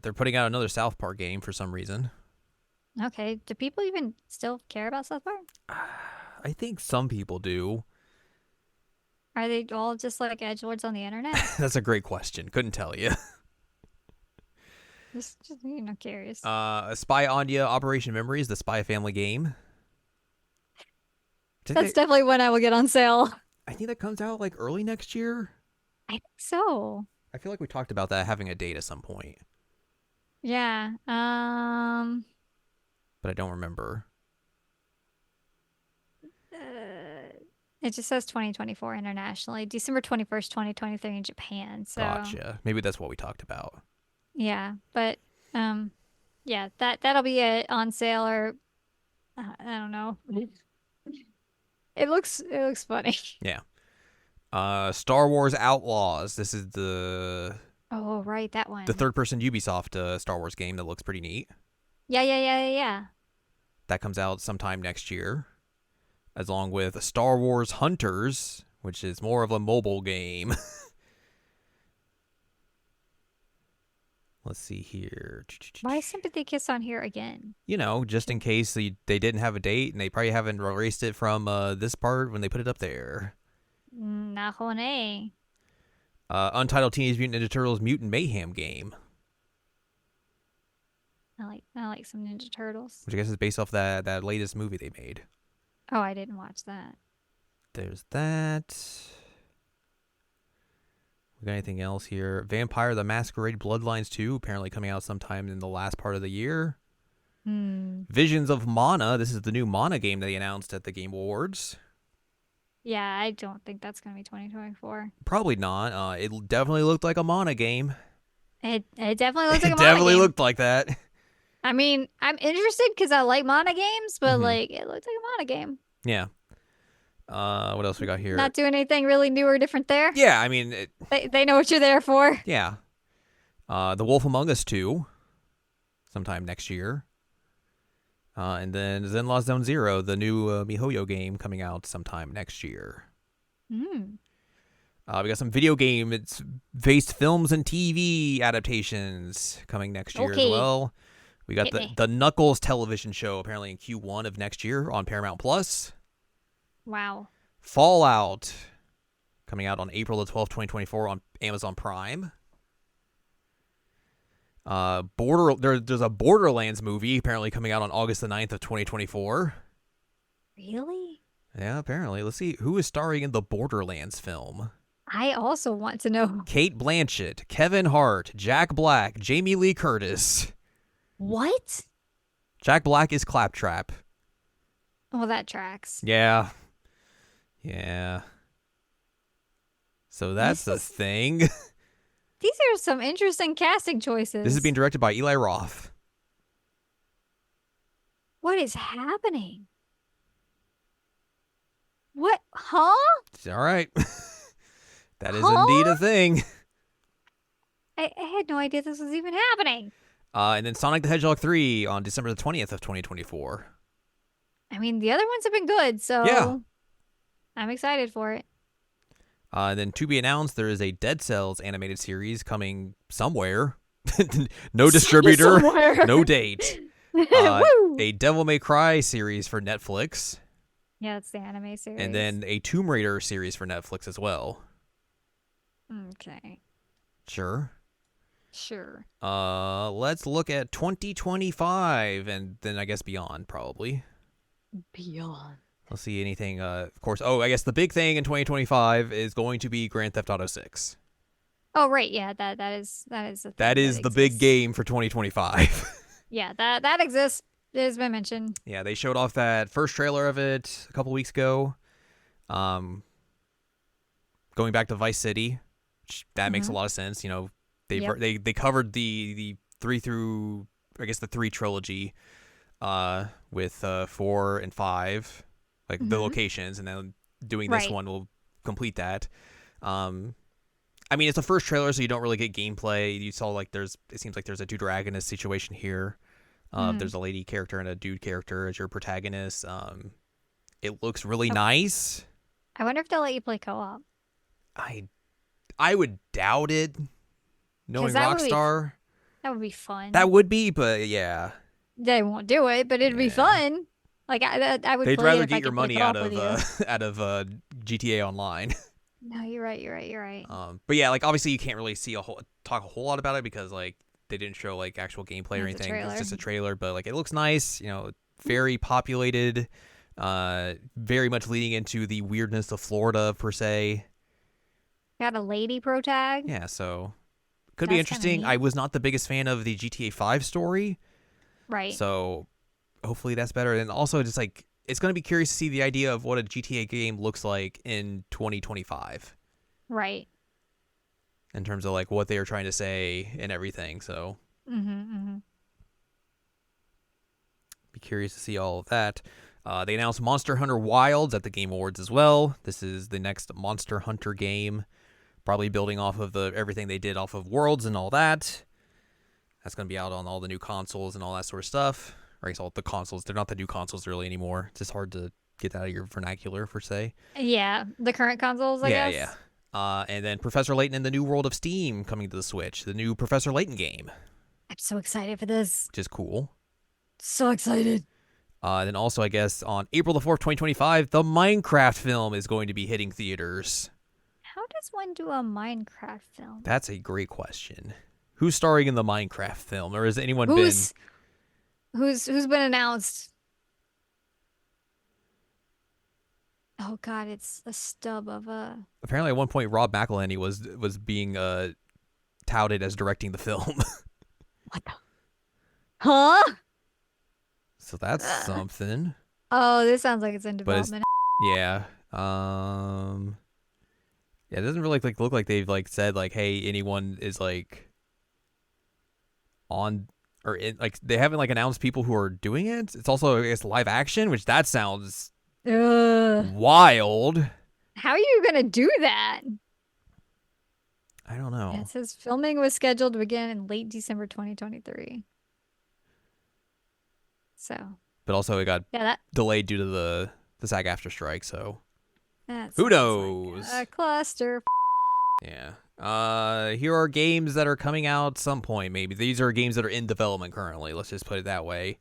They're putting out another South Park game for some reason. Okay. Do people even still care about South Park? I think some people do. Are they all just like edgelords on the internet? That's a great question. Couldn't tell you. Just curious. Spy Anya Operation Memories, the Spy Family game. That's definitely when I will get on sale. I think that comes out like early next year. I think so. I feel like we talked about that having a date at some point, Yeah. but I don't remember. Uh, it just says 2024 internationally, December 21st, 2023 in Japan. So Gotcha. Maybe that's what we talked about. yeah, but um, yeah, that'll be on sale or I don't know. It looks funny. Yeah. Star Wars Outlaws. This is Oh, right, that the one. third-person Ubisoft Star Wars game that looks pretty neat. Yeah, yeah, yeah, yeah, yeah. That comes out sometime next year, as along with Star Wars Hunters, which is more of a mobile game. Let's see here. Why is Sympathy Kiss on here again? You know, just in case they didn't have a date and they probably haven't erased it from this part when they put it up there. Nahone. Untitled Teenage Mutant Ninja Turtles Mutant Mayhem game, I like some Ninja Turtles. which I guess is based off that latest movie they made. Oh, I didn't watch that. There's that. We got anything else here? Vampire the Masquerade Bloodlines 2, apparently coming out sometime in the last part of the year. Hmm. Visions of Mana. This is the new Mana game they announced at the Game Awards. Yeah, I don't think that's gonna be 2024. Probably not. It definitely looked like a Mana game. It definitely looks like It a Mana definitely game. looked like that. I mean, I'm interested because I like Mana games, but Hmm. like it looks like a Mana game. Yeah. What else we got here? Not doing anything really new or different there. Yeah, I mean, They know what you're there for. yeah. The Wolf Among Us 2, sometime next year. And then Zen Lost Zone Zero, the new MiHoYo game, coming out sometime next year. Hmm. We got some video game based films and TV adaptations coming next year as Okay, well. We got hit me. the Knuckles television show apparently in Q1 of next year on Paramount Plus. Wow. Fallout coming out on April the 12th, 2024 on Amazon Prime. There's a Borderlands movie apparently coming out on August the 9th of 2024. Really? Yeah, apparently. Let's see who is starring in the Borderlands film. I also want to know Kate Blanchett, Kevin Hart, Jack Black, Jamie Lee Curtis. what? Jack Black is Claptrap. Well, that tracks. Yeah. Yeah. So that's This the is thing. These are some interesting casting choices. This is being directed by Eli Roth. What is happening? What? Huh? All right. That is indeed Huh? a thing. I had no idea this was even happening. And then Sonic the Hedgehog 3 on December the 20th of 2024. I mean, the other ones have been good, so Yeah. I'm excited for it. And then to be announced, there is a Dead Cells animated series coming somewhere. No distributor, Somewhere. no date. Woo! A Devil May Cry series for Netflix. Yeah, it's the anime series. And then a Tomb Raider series for Netflix as well. Okay. Sure. Sure. Let's look at 2025 and then I guess beyond probably. Beyond. Let's see anything. Of course. Oh, I guess the big thing in 2025 is going to be Grand Theft Auto 6. Oh, right. Yeah, that is the thing That is the big exists. game for 2025. Yeah, that exists. It has been mentioned. Yeah, they showed off that first trailer of it a couple weeks ago. Going back to Vice City, which that makes a lot of sense. You know, Yep. they covered the three through I guess the three trilogy, with 4 and 5, like the locations, and then doing this Right. one will complete that. I mean, it's the first trailer, so you don't really get gameplay. You saw like it seems like there's a Dude-Dragonist situation here. There's a lady character and a dude character as your protagonist. It looks really nice. I wonder if they'll let you play co-op. I would doubt it, knowing that would be Rockstar. That would be fun. That would be, but yeah. They won't do it, but it'd be Yeah. fun. Like I would They'd play it rather if I get your could play money co-op with you. out of GTA Online. No, you're right. You're right. You're right. But yeah, like obviously you can't really see talk a whole lot about it because like they didn't show like actual gameplay or It's a anything. It's trailer. just a trailer, but like it looks nice. Very populated. Very much leading into the weirdness of Florida per se. Got a lady pro tag. Yeah, so could be That's kind of interesting. I neat. was not the biggest fan of the GTA 5 story, Right. so hopefully that's better. And also just like it's going to be curious to see the idea of what a GTA game looks like in 2025 Right. in terms of like what they are trying to say and everything. So Mm-hmm. be curious to see all of that. They announced Monster Hunter Wilds at the Game Awards as well. This is the next Monster Hunter game, probably building off of everything they did off of Worlds and all that. That's going to be out on all the new consoles and all that sort of stuff. Or I guess all the consoles. They're not the new consoles really anymore. It's just hard to get that out of your vernacular, per se. Yeah, the current consoles, I Yeah, yeah. guess. And then Professor Layton in the New World of Steam coming to the Switch. The new Professor Layton game, I'm so excited for this. which is cool. So excited. Then also, I guess, on April the 4th, 2025, the Minecraft film is going to be hitting theaters. How does one do a Minecraft film? That's a great question. Who's starring in the Minecraft film? Or has anyone been? Who's who's been announced? Oh God, it's a stub of a. Apparently, at one point, Rob McElhenney was being touted as directing the film. What the? Huh? So that's something. Oh, this sounds like it's in But it's development. yeah. Yeah, it doesn't really like look like they've like said like, hey, anyone is like on or in, like they haven't like announced people who are doing it. It's also I guess live action, which that sounds Ugh. wild. How are you gonna do that? I don't Yeah, know. it says filming was scheduled to begin in late December 2023. So But also it got yeah, that delayed due to the SAG-AFTRA strike, so that who sounds like knows? a cluster. Yeah. Here are games that are coming out some point. Maybe these are games that are in development currently. Let's just put it that way.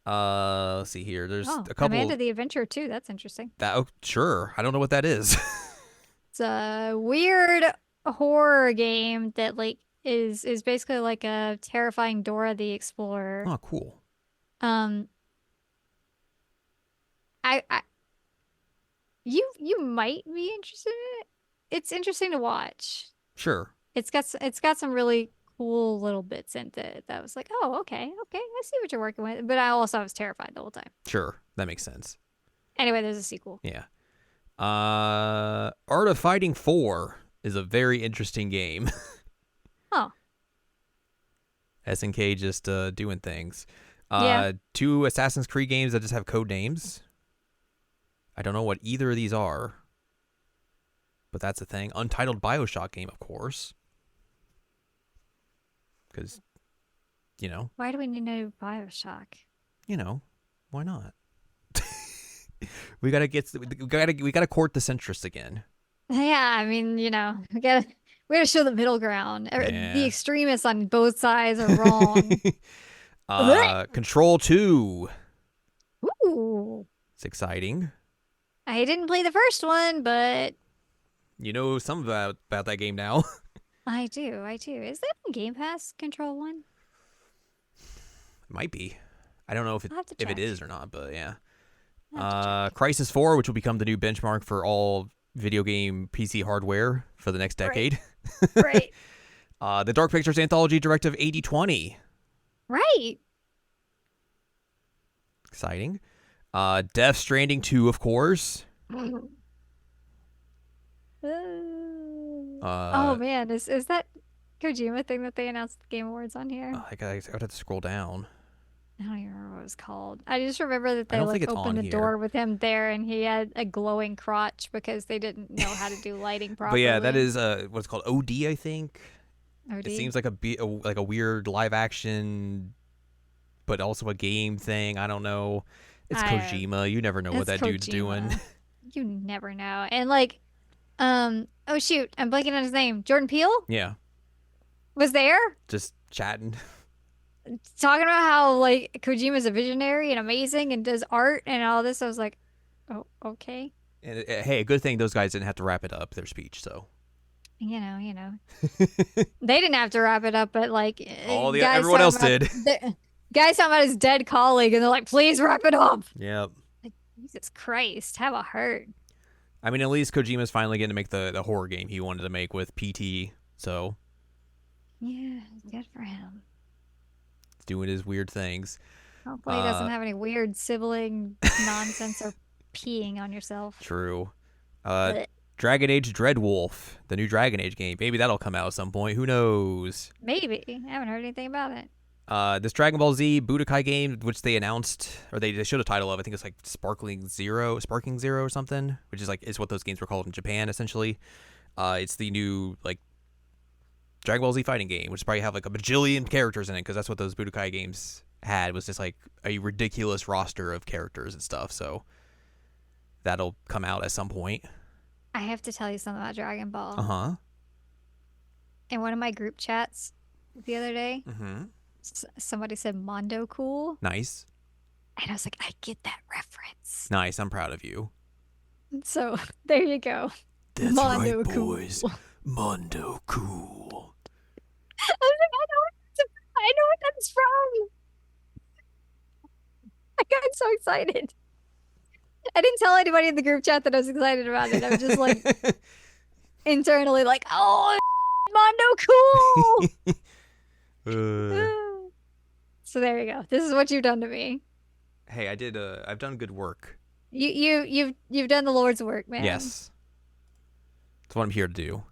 Let's see here. There's Oh, a couple Amanda the Adventurer too. That's interesting. that. Oh, sure. I don't know what that is. It's a weird horror game that like is basically like a terrifying Dora the Explorer. Oh, cool. Um, I you might be interested in it. It's interesting to watch. Sure. It's got some really cool little bits in it that was like, oh, okay, I see what you're working with. But I also was terrified the whole time. Sure. That makes sense. Anyway, there's a sequel. Yeah. Art of Fighting 4 is a very interesting game. Oh, SNK just doing things. yeah. Two Assassin's Creed games that just have code names. I don't know what either of these are, but that's a thing. Untitled BioShock game, of course, because Why do we need no BioShock? why not? we gotta court the centrists again. Yeah, I mean, we gotta show the middle ground. The Yeah. extremists on both sides are wrong. Blech. Control 2. Ooh. It's exciting. I didn't play the first one, but You know some about that game now. I do. I do. Is that on Game Pass Control 1? Might be. I don't know if I'll have to if it check. is or not, but yeah. I'll have to check. Crisis 4, which will become the new benchmark for all video game PC hardware for the next Right. decade. Right. The Dark Pictures Anthology Directive 8020. Right. Exciting. Death Stranding 2, of course. Oh Uh, man, is that Kojima thing that they announced at the Game Awards on here? I would have to scroll down. I don't even remember what it was called. I just remember that I they don't think like it's on opened the here. door with him there and he had a glowing crotch because they didn't know how to do lighting But properly. yeah, that is what's called OD, I think. OD. It seems like like a weird live action, but also a game thing. I don't know. It's I- Kojima. You never know what It's that dude's doing. Kojima. You never know. And like, oh shoot, I'm blanking on his name. Jordan Peele Yeah, was there. just chatting. talking about how like Kojima's a visionary and amazing and does art and all this. I was like, oh, okay. And hey, a good thing those guys didn't have to wrap it up their speech. So You know. They didn't have to wrap it up, but like guys everyone talking else about did. guys talking about his dead colleague, and they're like, "Please wrap it up." Yep. Like, Jesus Christ, have a heart. I mean, at least Kojima's finally getting to make the horror game he wanted to make with PT. So Yeah, good for him. he's doing his weird things. Hopefully, he doesn't Uh, have any weird sibling nonsense or peeing on yourself. True. Uh, Blech. Dragon Age Dreadwolf, the new Dragon Age game. Maybe that'll come out at some point. Who knows? Maybe I haven't heard anything about it. This Dragon Ball Z Budokai game, which they announced, or they showed a title of, I think it's like Sparking Zero or something, which is like is what those games were called in Japan, essentially. It's the new like Dragon Ball Z fighting game, which probably have like a bajillion characters in it, because that's what those Budokai games had, was just like a ridiculous roster of characters and stuff. So that'll come out at some point. I have to tell you something about Dragon Uh Ball. huh. In one of my group chats the other day, Mm-hmm. somebody said Mondo cool, Nice. and I was like, I get that reference. Nice. I'm proud of you. So there you go. That's right, Mondo cool. boys. Mondo cool. I was like, I know what that's from. I got so excited. I didn't tell anybody in the group chat that I was excited about it. I was just like internally like, oh, Mondo Uh, cool. So there you go. This is what you've done to me. hey, I did. I've done good work. You've done the Lord's work, man. Yes, that's what I'm here to do.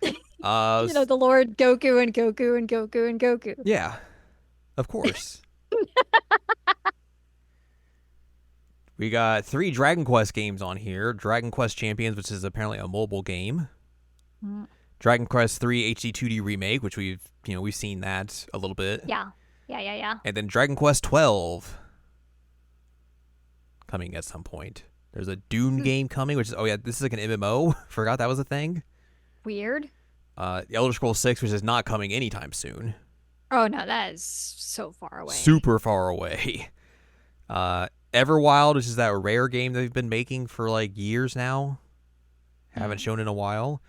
You know, the Lord Goku and Goku and Goku and Goku. Yeah, of course. We got 3 Dragon Quest games on here. Dragon Quest Champions, which is apparently a mobile game. Mm. Dragon Quest 3 HD 2D remake, which we've seen that a little bit. Yeah. And then Dragon Quest 12 coming at some point. There's a Dune game coming, which is this is like an MMO. Forgot that was a thing. Weird. The Elder Scrolls 6, which is not coming anytime soon. Oh no, that is so far away. Super far away. Everwild, which is that rare game they've been making for like years now. Haven't shown in a while.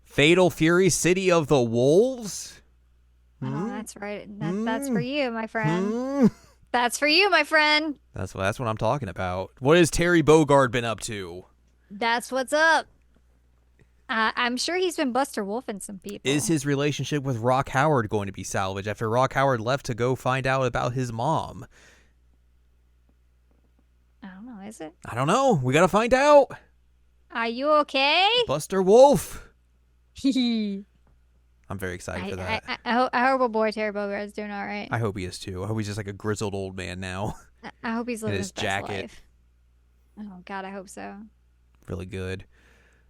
Fatal Fury City of the Wolves. Oh, that's right. That's for you, my friend. That's for you, my friend. That's what I'm talking about. What has Terry Bogard been up to? That's what's up. I'm sure he's been Buster Wolfing some people. Is his relationship with Rock Howard going to be salvaged after Rock Howard left to go find out about his mom? I don't know, is it? I don't know. We got to find out. Are you okay? Buster Wolf. I I'm very excited for that. I hope a boy Terry Bogard's doing all right. I hope he is too. I hope he's just like a grizzled old man now. I hope he's living his his best jacket. life. Oh God, I hope so. Really good.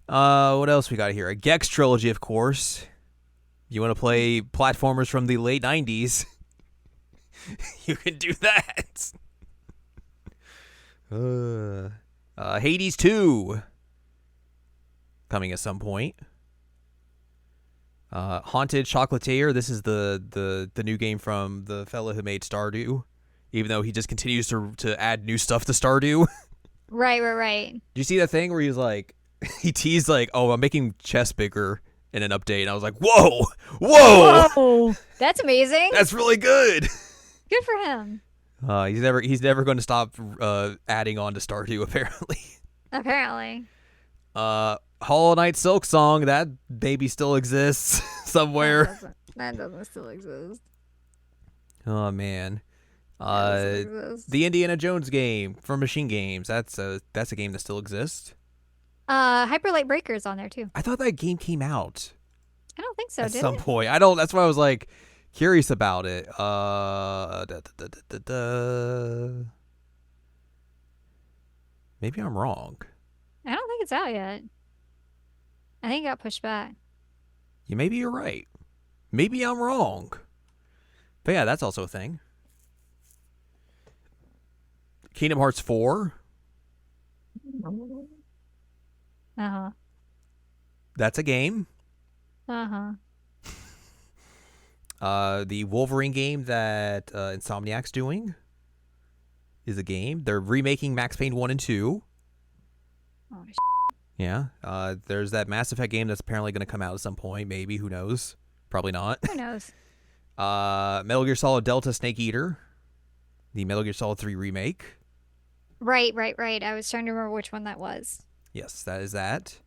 What else we got here? A Gex trilogy, of course. You want to play platformers from the late 90s? You can do that. Hades 2 coming at some point. Haunted Chocolatier. This is the new game from the fella who made Stardew. Even though he just continues to add new stuff to Stardew. Right. Do you see that thing where he's like, he teased like, "Oh, I'm making chess bigger in an update," and I was like, "Whoa, that's amazing. that's really good." Good for him. He's never going to stop adding on to Stardew apparently. Apparently. Hollow Knight Silk Song, that baby still exists somewhere. That doesn't still exist. Oh man. Exist. The Indiana Jones game from Machine Games. That's a game that still exists. Hyper Light Breaker's on there too. I thought that game came out I don't think so, at did some it? point. I don't. That's why I was like curious about it. Maybe I'm wrong. I don't think it's out yet. I think it got pushed back. Maybe you're right. Maybe I'm wrong. But yeah, that's also a thing. Kingdom Hearts 4. Uh-huh. That's a game. Uh-huh. The Wolverine game that Insomniac's doing is a game. They're remaking Max Payne 1 and 2. Oh, Yeah. There's that Mass Effect game that's apparently going to come out at some point. Maybe. Who knows? Probably not. who knows? Metal Gear Solid Delta Snake Eater. The Metal Gear Solid 3 remake. Right. I was trying to remember which one that was. Yes, that is that.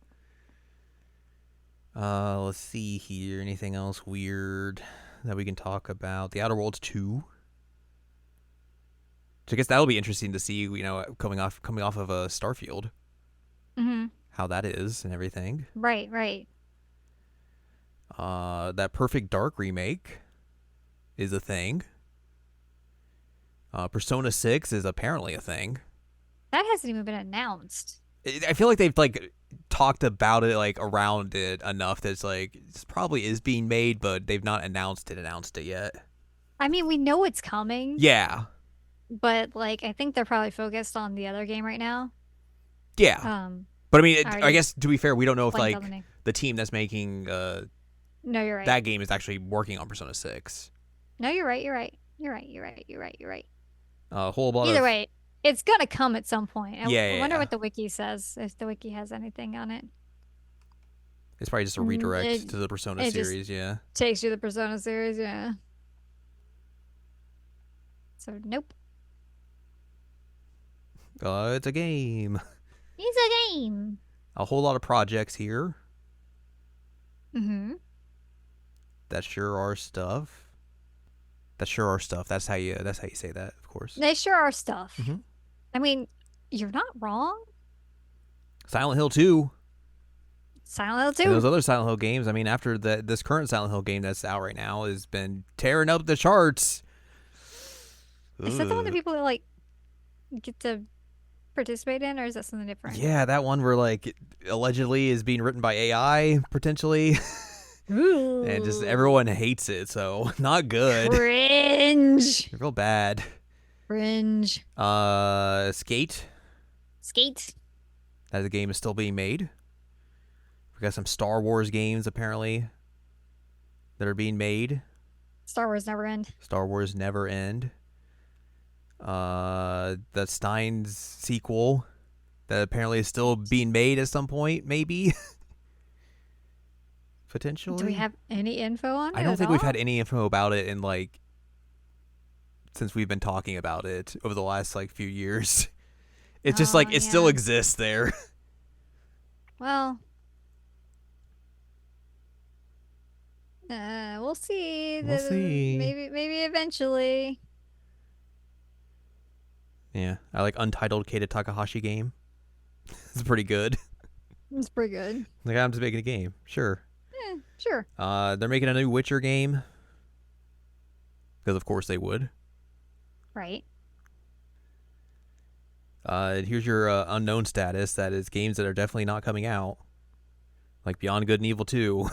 Let's see here. Anything else weird that we can talk about? The Outer Worlds 2. So I guess that'll be interesting to see, you know, coming off of a Starfield. Mm-hmm. How that is and everything. Right. That Perfect Dark remake is a thing. Persona 6 is apparently a thing. That hasn't even been announced. I feel like they've like talked about it like around it enough that it's like this probably is being made, but they've not announced it yet. I mean, we know it's coming. Yeah. But like, I think they're probably focused on the other game right now. Yeah. But I mean, I already guess to be fair, we don't know if blanked like on the name. the team that's making No, you're right. that game is actually working on Persona 6. No, you're right. You're right. A whole lot Either of way, it's gonna come at some point. I wonder yeah. what the wiki says, if the wiki has anything on it. It's probably just a redirect It- to the Persona it just- series, yeah. Takes you to the Persona series, yeah. So nope. It's a game. It's a game. A whole lot of projects here. Mm-hmm. That sure are stuff. That's how you say that, of course. They sure are stuff. Mhm. I mean, you're not wrong. Silent Hill 2. Silent Hill And 2. those other Silent Hill games, I mean, after this current Silent Hill game that's out right now has been tearing up the charts. Is that the one that Ugh. people like get to participate in, or is that something different? Yeah, that one where like allegedly is being written by AI potentially, Ooh. and just everyone hates it, so not good. Cringe. Real bad. Cringe. Skate. Skate. That the game is still being made. We got some Star Wars games apparently that are being made. Star Wars never end. Star Wars Never End. The Steins sequel that apparently is still being made at some point, maybe. Potentially. Do we have any info on it? I don't at think all? we've had any info about it in like since we've been talking about it over the last like few years. It's just like it still yeah. exists there. Well, we'll see. We'll see. Maybe eventually. Yeah, I like Untitled Keita Takahashi game. It's pretty good. It's pretty good. Like I'm just making a game. Sure. Sure. They're making a new Witcher game. Because of course they would. Right. Here's your unknown status. That is games that are definitely not coming out. Like Beyond Good and Evil 2.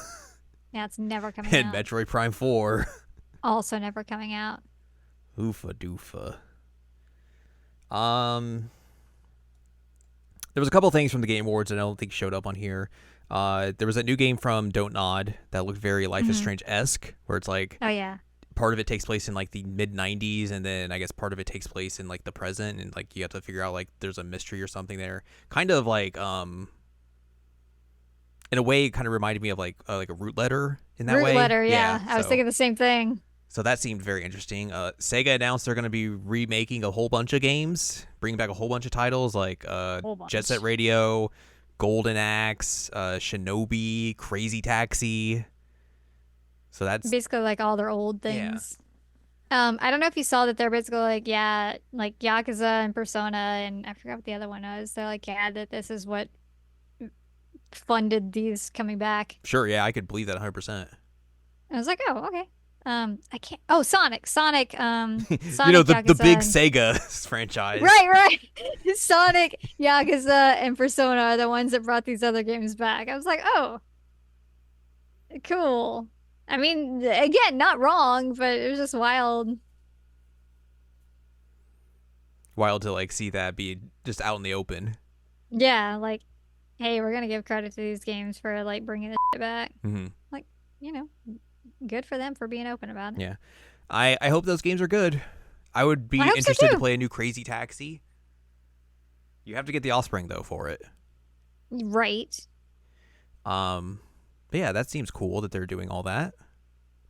Yeah, it's never coming And out. Metroid Prime 4. Also never coming out. Oofa doofa. There was a couple things from the Game Awards that I don't think showed up on here. There was a new game from Don't Nod that looked very Life is Strange-esque, where it's like Oh yeah. part of it takes place in like the mid 90s, and then I guess part of it takes place in like the present, and like you have to figure out like there's a mystery or something there. Kind of like in a way, it kind of reminded me of like a root letter in that way. Root letter, yeah. I was thinking the same thing. So that seemed very interesting. Sega announced they're going to be remaking a whole bunch of games, bringing back a whole bunch of titles like Jet Set Radio, Golden Axe, Shinobi, Crazy Taxi. So that's basically like all their old things. Yeah. I don't know if you saw that they're basically like Yakuza and Persona, and I forgot what the other one was. They're like, yeah, that this is what funded these coming back. Sure, yeah, I could believe that 100%. I was like, oh, okay. I can't. Oh, Sonic. Sonic, you know, the Yakuza, big Sega franchise. Right. Sonic, Yakuza, and Persona are the ones that brought these other games back. I was like, oh, cool. I mean, again, not wrong, but it was just wild. Wild to like see that be just out in the open. Yeah, like, hey, we're gonna give credit to these games for like bringing this shit back. Mm-hmm. Like, you know, good for them for being open about it. Yeah. I hope those games are good. I would I be hope so interested to too. play a new Crazy Taxi. You have to get the Offspring though for it. Right. Um, but yeah, that seems cool that they're doing all that.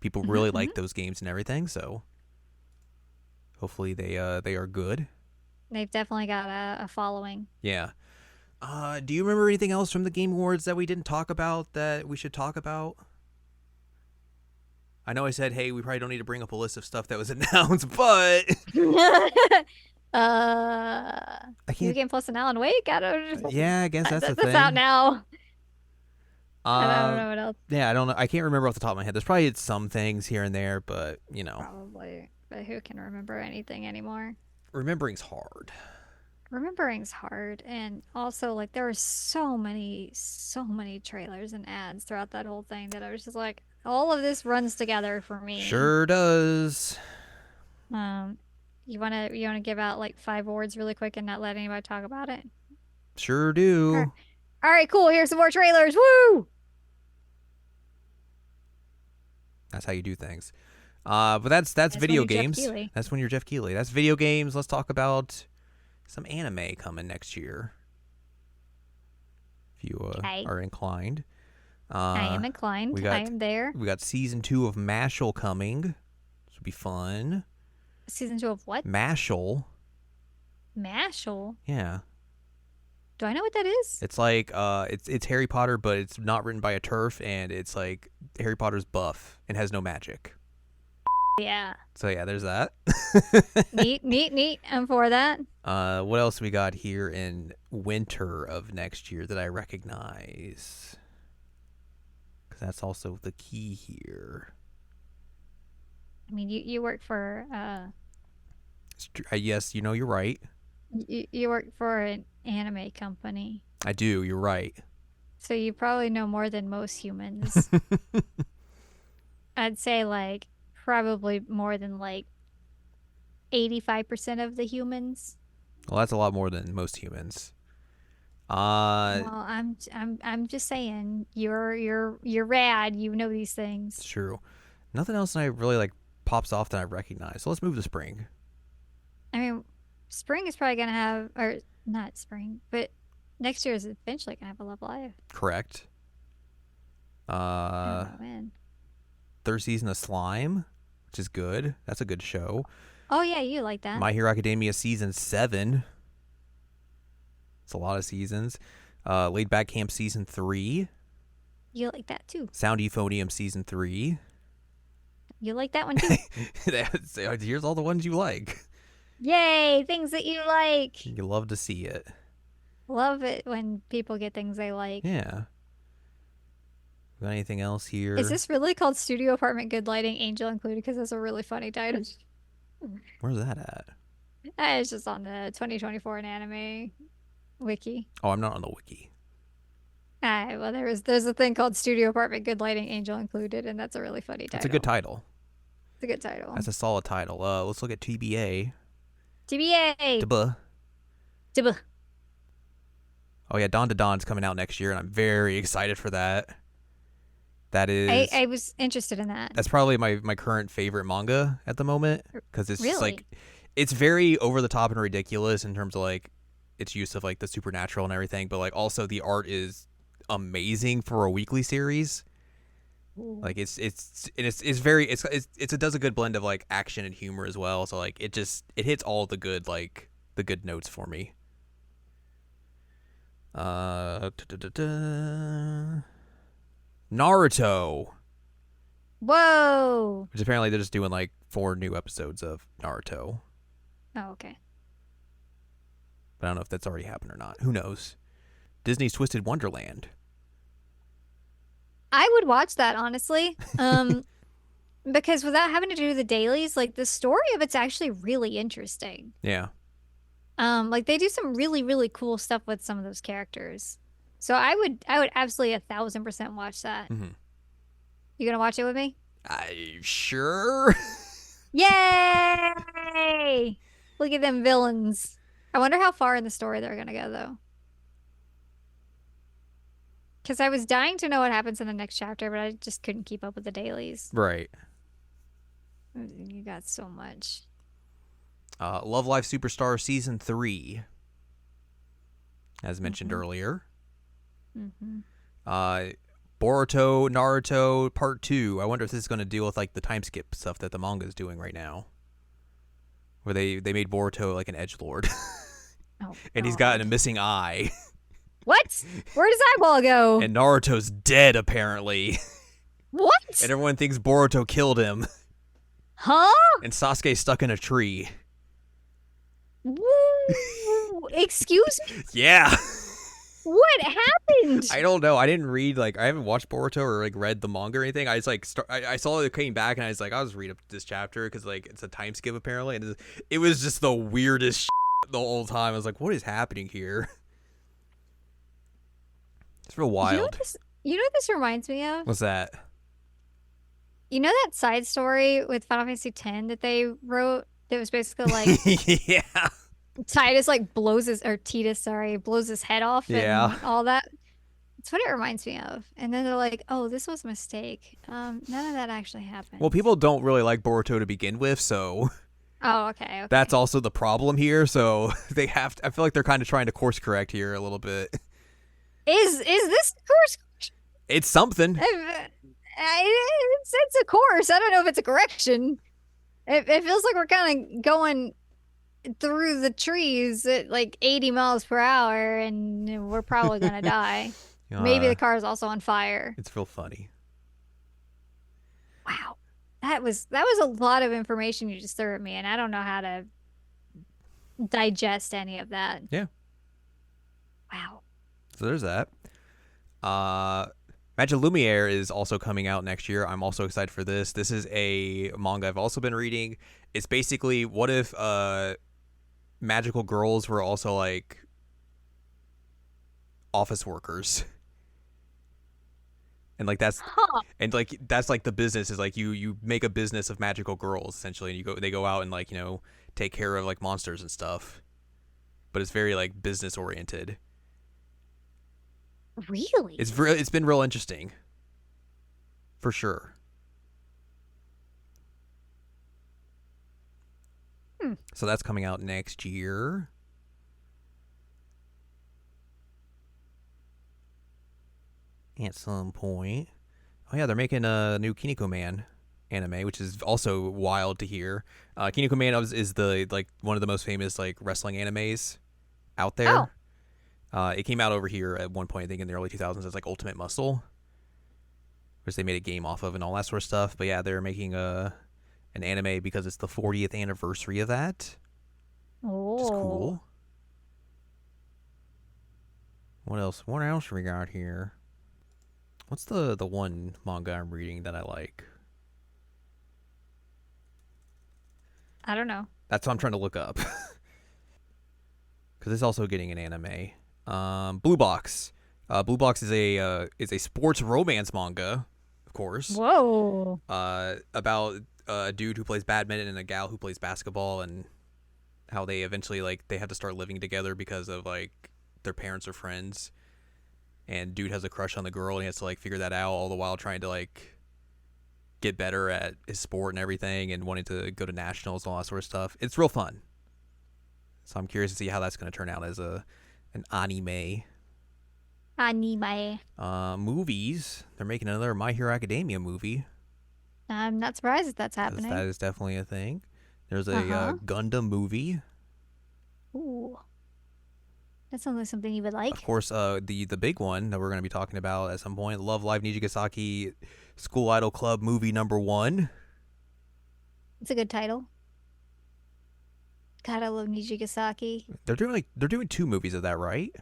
People Hmm, really hmm. like those games and everything, so hopefully they are good. They've definitely got a following. Yeah. Do you remember anything else from the Game Awards that we didn't talk about that we should talk about? I know I said, hey, we probably don't need to bring up a list of stuff that was announced, but I New can't. Game Plus and Alan Wake. I don't. Yeah, I guess that's the That's out thing. now. I don't Uh, know what else. yeah, I don't know. I can't remember off the top of my head. There's probably some things here and there, but Probably, but who can remember anything anymore? remembering's hard. Remembering's hard, and also like there were so many trailers and ads throughout that whole thing that I was just like, all of this runs together for me. Sure does. Um, you wanna give out like 5 words really quick and not let anybody talk about it? Sure All right, do. all right, cool. Here's some more trailers. Woo! That's how you do things. But that's That's when video you're Jeff games. Keighley. That's when you're Jeff Keighley. That's video games. Let's talk about some anime coming next year, if you Okay, are inclined. I Uh, am we inclined. I got am there. we got season 2 of Mashal coming. This will be fun. Season 2 of what? Mashal, Mashal. yeah, Do I know what that is? it's like it's Harry Potter, but it's not written by a turf, and it's like Harry Potter's buff and has no magic. Yeah. So yeah, there's that. Neat, neat, neat. I'm for that. What else we got here in winter of next year that I recognize? Because that's also the key here. I mean, you work for Yes, you're right. you work for an anime company, I do. You're right. so you probably know more than most humans. I'd say like probably more than like 85% of the humans. Well, that's a lot more than most humans. Uh, Well, I'm just saying you're rad. You know these it's things. true. Nothing else that I really like pops off that I recognize. So let's move to spring. I mean, spring is probably gonna have, or not spring, but next year is eventually gonna have a Love Live. Correct. I don't Uh, know when. third season of Slime, which is good. That's a good show. Oh yeah, you like that. My Hero Academia season 7. It's a lot of seasons. Laid Back Camp season 3. You like that too. Sound Euphonium season 3. You like that one too. Here's all the ones you like. Yay, things that you like. You love to see it. Love it when people get things they like. Yeah. Got anything else here? Is this really called Studio Apartment Good Lighting Angel Included? Because that's a really funny title. Where's that at? It's just on the 2024 in anime wiki. Oh, I'm not on the wiki. Well, there's a thing called Studio Apartment Good Lighting Angel Included, and that's a really funny That's a good title. title. It's a good title. That's a solid title. Let's look at TBA. TBA. Duh. Dibba. Oh yeah, Dawn to Dawn's coming out next year, and I'm very excited for that. That is I was interested in that. that's probably my current favorite manga at the moment because it's just Really? like it's very over the top and ridiculous in terms of like its use of like the supernatural and everything, but like also the art is amazing for a weekly series. Ooh. Like it's very it does a good blend of like action and humor as well. So like it hits all the good like the good notes for me. Naruto, Whoa. which apparently they're just doing like 4 new episodes of Naruto, Oh, okay. but I don't know if that's already happened or not. Who knows? Disney's Twisted Wonderland. I would watch that honestly. Because without having to do the dailies, like the story of it's actually really interesting. Yeah. Like they do some really, really cool stuff with some of those characters. So I would absolutely 1,000% watch that. Mm-hmm. You gonna watch it with me? I sure. Yay! Look at them villains. I wonder how far in the story they're gonna go though. Because I was dying to know what happens in the next chapter, but I just couldn't keep up with the dailies. Right. You got so much. Love Live Superstar Season 3, as mentioned Mm-hmm. earlier. Mm-hmm. Uh, Boruto Naruto Part 2. I wonder if this is going to deal with like the time skip stuff that the manga is doing right now. Where they made Boruto like an edgelord. Oh And he's got a God. missing eye. What? Where does eyeball go? And Naruto's dead, apparently. And What? everyone thinks Boruto killed him. Huh? And Sasuke's stuck in a tree. Woo! Excuse me? Yeah. What happened? I don't know. I didn't read, like, I haven't watched Boruto or, like, read the manga or anything. I just, like, I saw it came back and I was like, I'll just read up this chapter because, like, it's a time skip, apparently. And it was just the weirdest the whole time. I was like, what is happening here? It's real wild. You know what this reminds me of? What's that? You know that side story with Final Fantasy X that they wrote that was basically like Yeah. Titus, sorry, blows his head off Yeah. and all that. That's what it reminds me of. And then they're like, "Oh, this was a mistake. None of that actually happened." Well, people don't really like Boruto to begin with, so Oh, okay, that's okay. also the problem here. So they have to, I feel like they're kind of trying to course correct here a little bit. Is this the course? It's something. It's a course. I don't know if it's a correction. It feels like we're kind of going through the trees at like 80 miles per hour, and we're probably gonna die. Maybe uh, the car is also on fire. it's real funny. Wow. That was a lot of information you just threw at me, and I don't know how to digest any of that. Yeah. Wow. So there's that. Magic Lumiere is also coming out next year. I'm also excited for this. This is a manga I've also been reading. It's basically what if magical girls were also like office workers. And like Huh. that's like the business is like you make a business of magical girls essentially, and they go out and like, take care of like monsters and stuff. But it's very like business oriented. Really? It's been real interesting. For sure. Hmm. So that's coming out next year. At some point. Oh yeah, they're making a new Kiniko Man anime, which is also wild to hear. Kiniko Man is the like one of the most famous like wrestling animes out Oh, there. It came out over here at one point, I think, in the early 2000s as like Ultimate Muscle, which they made a game off of and all that sort of stuff. But yeah, they're making an anime because it's the 40th anniversary of that, which is oh, cool. What else? What else we got here? What's the one manga I'm reading that I like? I don't know. That's what I'm trying to look up. Because it's also getting an anime. Blue Box. Blue Box is a sports romance manga, of course. Whoa. About a dude who plays badminton and a gal who plays basketball, and how they eventually like they have to start living together because of like their parents are friends. And dude has a crush on the girl, and he has to like figure that out all the while trying to like get better at his sport and everything, and wanting to go to nationals and all that sort of stuff. It's real fun. So I'm curious to see how that's going to turn out as an anime. Anime. Movies. They're making another My Hero Academia movie. I'm not surprised if that's 'Cause that happening. is definitely a thing. There's a Uh-huh. Gundam movie. Ooh. That sounds like something you would Of like. course, the big one that we're going to be talking about at some point, Love Live Nijigasaki School Idol Club movie #1. It's a good title. God, I love Nijigasaki. They're doing two movies of that, right?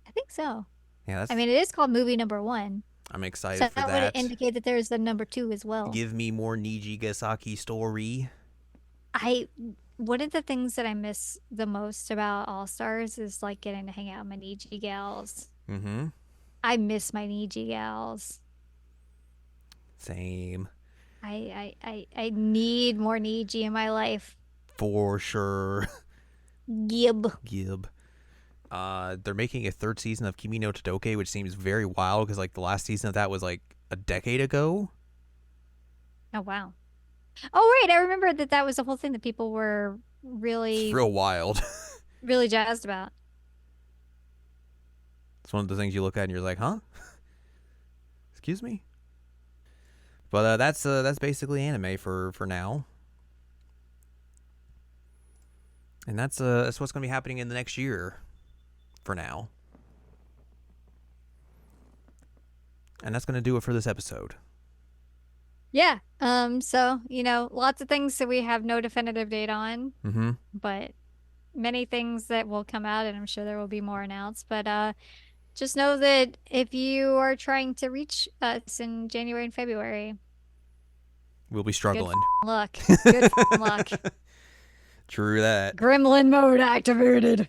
I think so. Yeah, I that's mean, it is called movie number one. I'm excited So for that would that. indicate that there's the number two as well. Give me more Nijigasaki story. I One of the things that I miss the most about All Stars is like getting to hang out with my Niji gals. Mm-hmm. I miss my Niji gals. Same. I need more Niji in my life. For sure. Gib. Gib. They're making a third season of Kimi no Todoke, which seems very wild because like the last season of that was like a decade ago. Oh, wow. Oh, right. I remember that was the whole thing that people were It's really, real wild. really jazzed about. It's one of the things you look at and you're like, huh? Excuse me. But that's basically anime for now, and that's what's gonna be happening in the next year, for now, and that's gonna do it for this episode. Yeah. So, lots of things that we have no definitive date on, Mm-hmm. but many things that will come out, and I'm sure there will be more announced. But just know that if you are trying to reach us in January and February, We'll be good struggling. luck. Good luck. True that. Gremlin mode activated.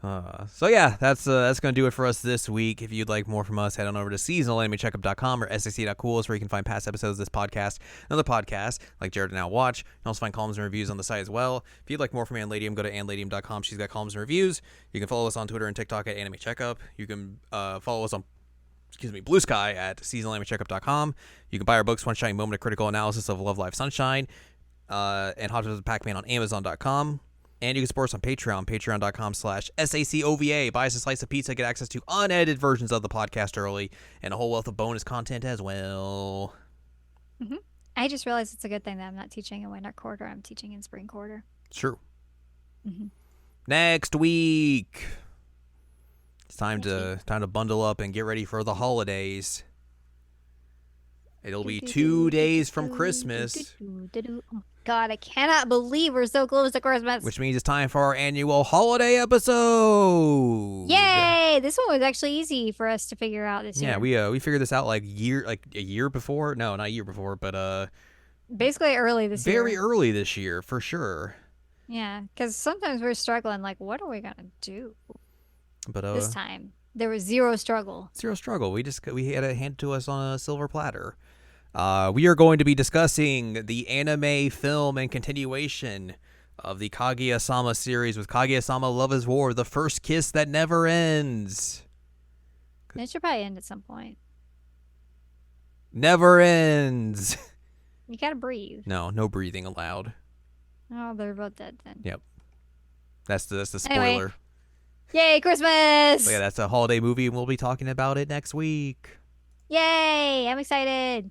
So yeah, that's gonna do it for us this week. If you'd like more from us, head on over to seasonalanimecheckup.com or sac.cool, where you can find past episodes of this podcast and other podcasts like Jared and Now Watch. You can also find columns and reviews on the site as well. If you'd like more from Anladium, go to anladium.com. She's got columns and reviews. You can follow us on Twitter and TikTok at Anime Checkup. You can follow us on Blue Sky at seasonalanimecheckup.com. You can buy our books, One Shining Moment, a critical analysis of Love, Life, Sunshine, and Hot Tubs of Pac-Man on Amazon.com. And you can support us on Patreon, patreon.com/SACOVA. Buy us a slice of pizza, get access to unedited versions of the podcast early, and a whole wealth of bonus content as well. Mm-hmm. I just realized it's a good thing that I'm not teaching in winter quarter. I'm teaching in spring quarter. It's true. Mm-hmm. Next week, it's time to bundle up and get ready for the holidays. It'll be 2 days from Christmas. Oh my God, I cannot believe we're so close to Christmas. Which means it's time for our annual holiday episode. Yay! This one was actually easy for us to figure out this year. Yeah, we figured this out like a year before. No, not a year before, but basically early this year. Very early this year, for sure. Yeah, because sometimes we're struggling. Like, what are we gonna do? But this time there was zero struggle. Zero struggle. We had it handed to us on a silver platter. We are going to be discussing the anime film and continuation of the Kaguya-sama series with Kaguya-sama Love is War, the first kiss that never ends. It should probably end at some point. Never ends. You gotta breathe. No breathing allowed. Oh, they're both dead then. Yep. That's the spoiler. Anyway. Yay, Christmas! So yeah, that's a holiday movie, and we'll be talking about it next week. Yay! I'm excited.